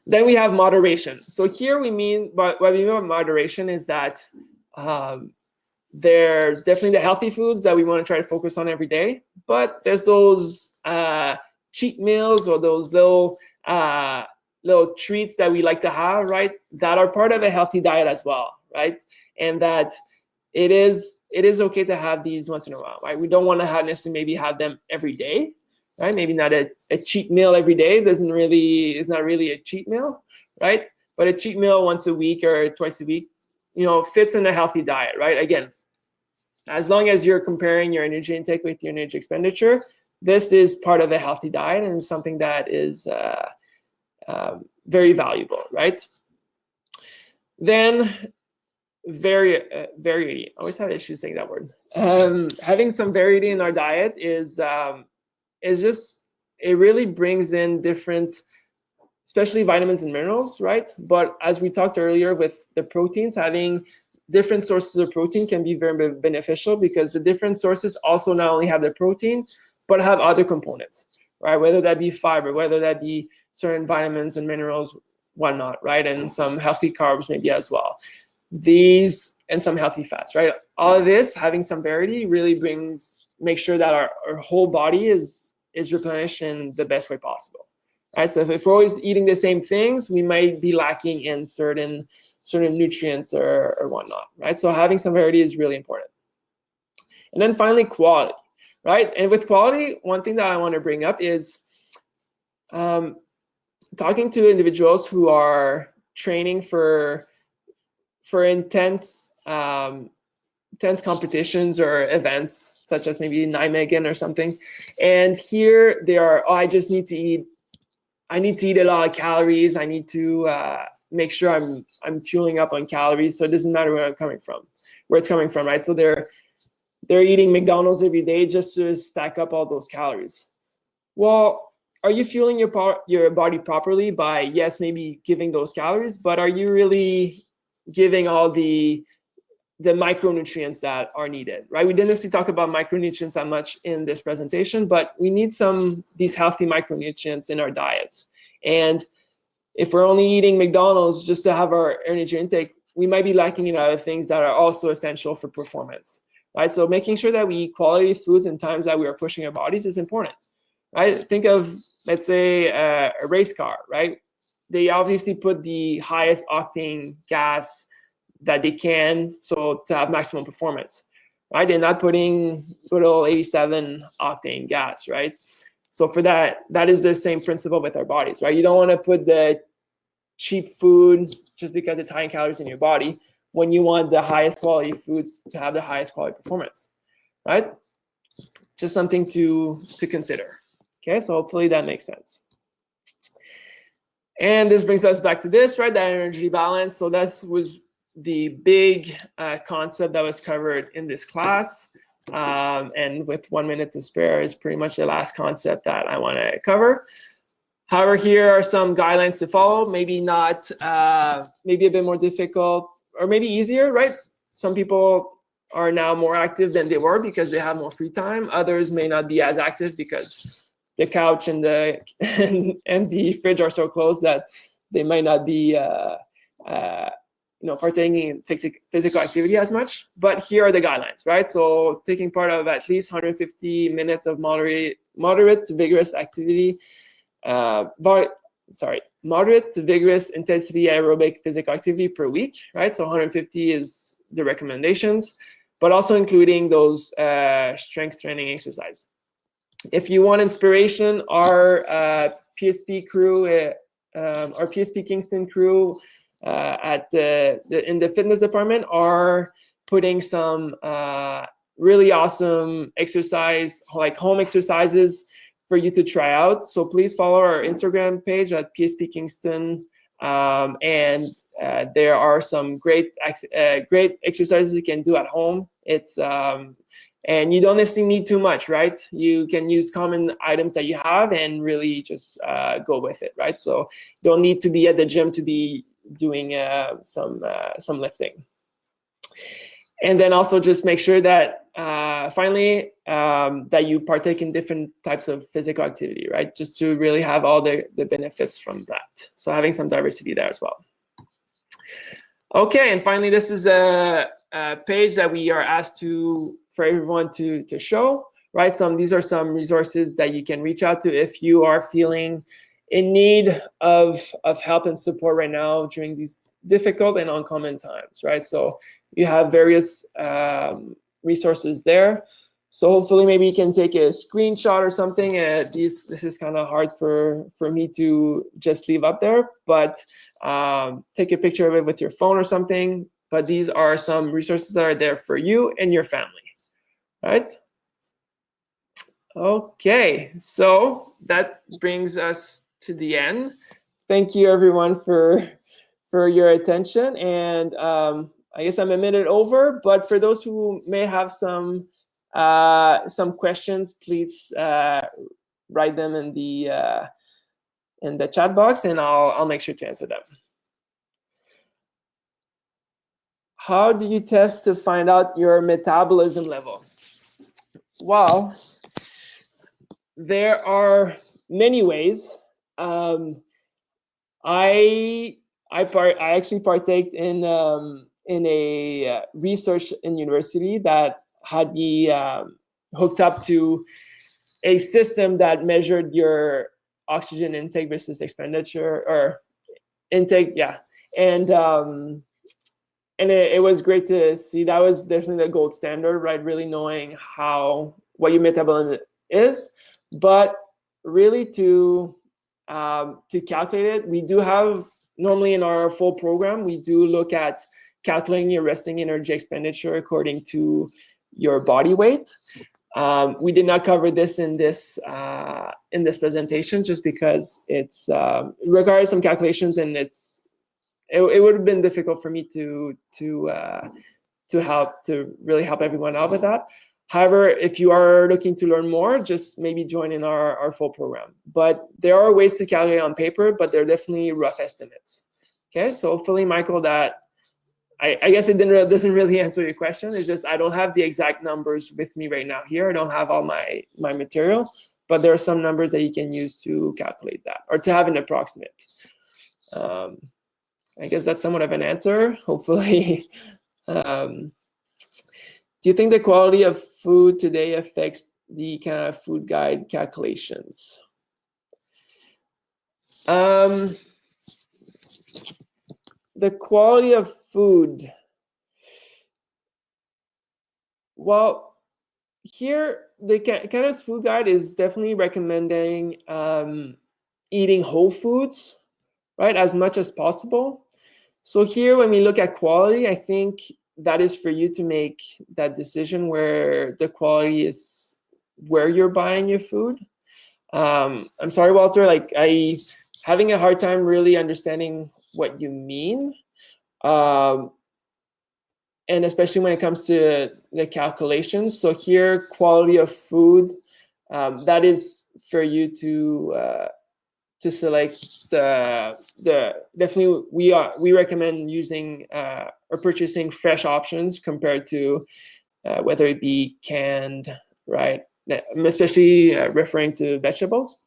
Then we have moderation. So here what we mean by moderation is that there's definitely the healthy foods that we want to try to focus on every day, but there's those cheat meals or those little treats that we like to have, right, that are part of a healthy diet as well, right? And that it is okay to have these once in a while, right? We don't want to necessarily maybe have them every day, right? Maybe not a cheat meal every day is not really a cheat meal, right? But a cheat meal once a week or twice a week, fits in a healthy diet, right? Again, as long as you're comparing your energy intake with your energy expenditure, this is part of a healthy diet and something that is very valuable, right? Then variety. I always have issues saying that word. Having some variety in our diet is just, it really brings in different, especially vitamins and minerals, right? But as we talked earlier with the proteins, having different sources of protein can be very beneficial because the different sources also not only have the protein, but have other components, right? Whether that be fiber, whether that be certain vitamins and minerals, whatnot, right? And some healthy carbs maybe as well. These and some healthy fats, right? All of this, having some variety, really makes sure that our whole body is replenished in the best way possible, right? So if we're always eating the same things, we might be lacking in certain nutrients or whatnot, right? So having some variety is really important. And then finally, quality, right? And with quality, one thing that I want to bring up is talking to individuals who are training for intense competitions or events, such as maybe Nijmegen or something. And here they are, I need to eat a lot of calories. I need to make sure I'm fueling up on calories. So it doesn't matter where it's coming from, right? So they're eating McDonald's every day just to stack up all those calories. Well, are you fueling your body properly by, yes, maybe giving those calories, but are you really giving all the the micronutrients that are needed, right? We didn't necessarily talk about micronutrients that much in this presentation, but we need these healthy micronutrients in our diets. And if we're only eating McDonald's just to have our energy intake, we might be lacking in other things that are also essential for performance, right? So making sure that we eat quality foods in times that we are pushing our bodies is important, right? Think of, let's say, a race car, right? They obviously put the highest octane gas that they can, so to have maximum performance, right? They're not putting good old 87 octane gas, right? So for that is the same principle with our bodies, right? You don't want to put the cheap food just because it's high in calories in your body when you want the highest quality foods to have the highest quality performance, right? Just something to consider. Okay, so hopefully that makes sense. And this brings us back to this, right? That energy balance. So that was the big concept that was covered in this class. And with 1 minute to spare is pretty much the last concept that I want to cover. However, here are some guidelines to follow. Maybe not, maybe a bit more difficult, or maybe easier, right? Some people are now more active than they were because they have more free time. Others may not be as active because the couch and the and the fridge are so close that they might not be partaking in physical activity as much. But here are the guidelines, right? So taking part of at least 150 minutes of moderate to vigorous activity, moderate to vigorous intensity aerobic physical activity per week, right? So 150 is the recommendations, but also including those strength training exercise. If you want inspiration, our PSP crew, our PSP Kingston crew in the fitness department are putting some really awesome exercise, like home exercises for you to try out. So please follow our Instagram page at PSP Kingston. And there are some great exercises you can do at home. It's and you don't necessarily need too much, right? You can use common items that you have and really just go with it, right? So don't need to be at the gym to be doing some lifting. And then also just make sure that finally that you partake in different types of physical activity, right? Just to really have all the benefits from that. So having some diversity there as well. Okay, and finally, this is a page that we are asked for everyone to show, right? These are some resources that you can reach out to if you are feeling in need of help and support right now during these difficult and uncommon times, right? So you have various resources there. So hopefully maybe you can take a screenshot or something. This is kind of hard for me to just leave up there, but take a picture of it with your phone or something. But these are some resources that are there for you and your family, right? Okay, so that brings us to the end. Thank you everyone for your attention. And I guess I'm a minute over, but for those who may have some questions, please write them in the chat box, and I'll make sure to answer them. How do you test to find out your metabolism level? Well, there are many ways. I actually partaked in a research in university that had me hooked up to a system that measured your oxygen intake versus expenditure or intake, yeah. And it was great to see. That was definitely the gold standard, right? Really knowing what your metabolism is, but really to calculate it, we do have normally in our full program, we do look at calculating your resting energy expenditure according to your body weight. We did not cover this in this presentation just because it requires some calculations, and it would have been difficult for me to really help everyone out with that. However, if you are looking to learn more, just maybe join in our full program. But there are ways to calculate on paper, but they're definitely rough estimates. Okay, so hopefully, Michael, that I guess it doesn't really answer your question. It's just I don't have the exact numbers with me right now here. I don't have all my material, but there are some numbers that you can use to calculate that or to have an approximate. I guess that's somewhat of an answer, hopefully. Do you think the quality of food today affects the Canada Food Guide calculations? The quality of food. Well, here the Canada's Food Guide is definitely recommending eating whole foods, right, as much as possible. So here, when we look at quality, I think that is for you to make that decision where the quality is where you're buying your food. I'm sorry, Walter, like having a hard time really understanding what you mean. And especially when it comes to the calculations. So here, quality of food, that is for you to select the definitely we recommend using or purchasing fresh options compared to whether it be canned, right? Especially referring to vegetables.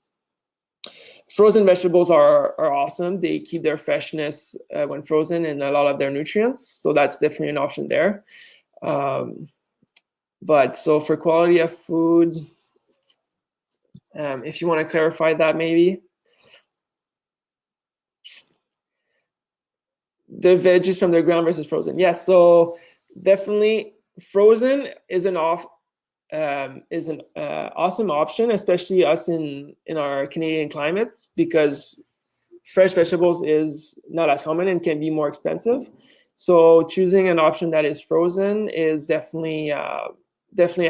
Frozen vegetables are awesome. They keep their freshness when frozen and a lot of their nutrients. So that's definitely an option there. But so for quality of food, if you want to clarify that maybe. The veggies from the ground versus frozen. Yes, so definitely frozen is an awesome option, especially us in our Canadian climates, because fresh vegetables is not as common and can be more expensive. So choosing an option that is frozen is definitely a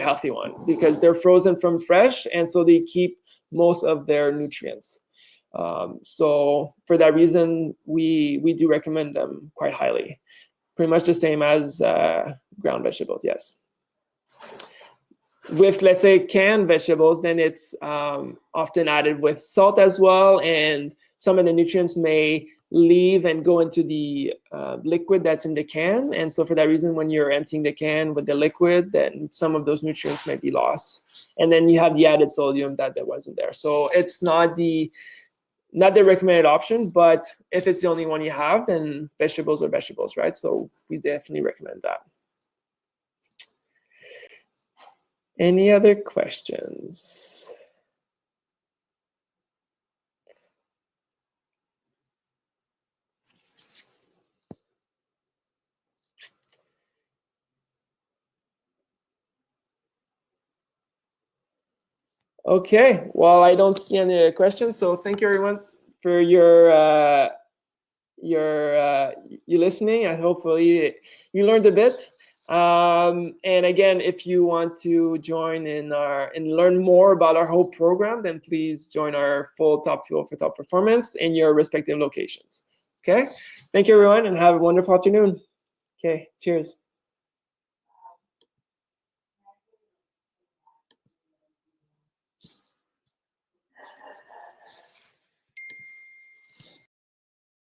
healthy one because they're frozen from fresh, and so they keep most of their nutrients. So for that reason, we do recommend them quite highly. Pretty much the same as ground vegetables, yes. With, let's say, canned vegetables, then it's often added with salt as well, and some of the nutrients may leave and go into the liquid that's in the can. And so for that reason, when you're emptying the can with the liquid, then some of those nutrients might be lost. And then you have the added sodium that wasn't there. So it's not the recommended option, but if it's the only one you have, then vegetables are vegetables, right? So we definitely recommend that. Any other questions? Okay, well, I don't see any other questions, so thank you everyone for your you listening, and hopefully you learned a bit. And again, if you want to join in and learn more about our whole program, then please join our full Top Fuel for Top Performance in your respective locations. Okay, thank you everyone, and have a wonderful afternoon. Okay, cheers.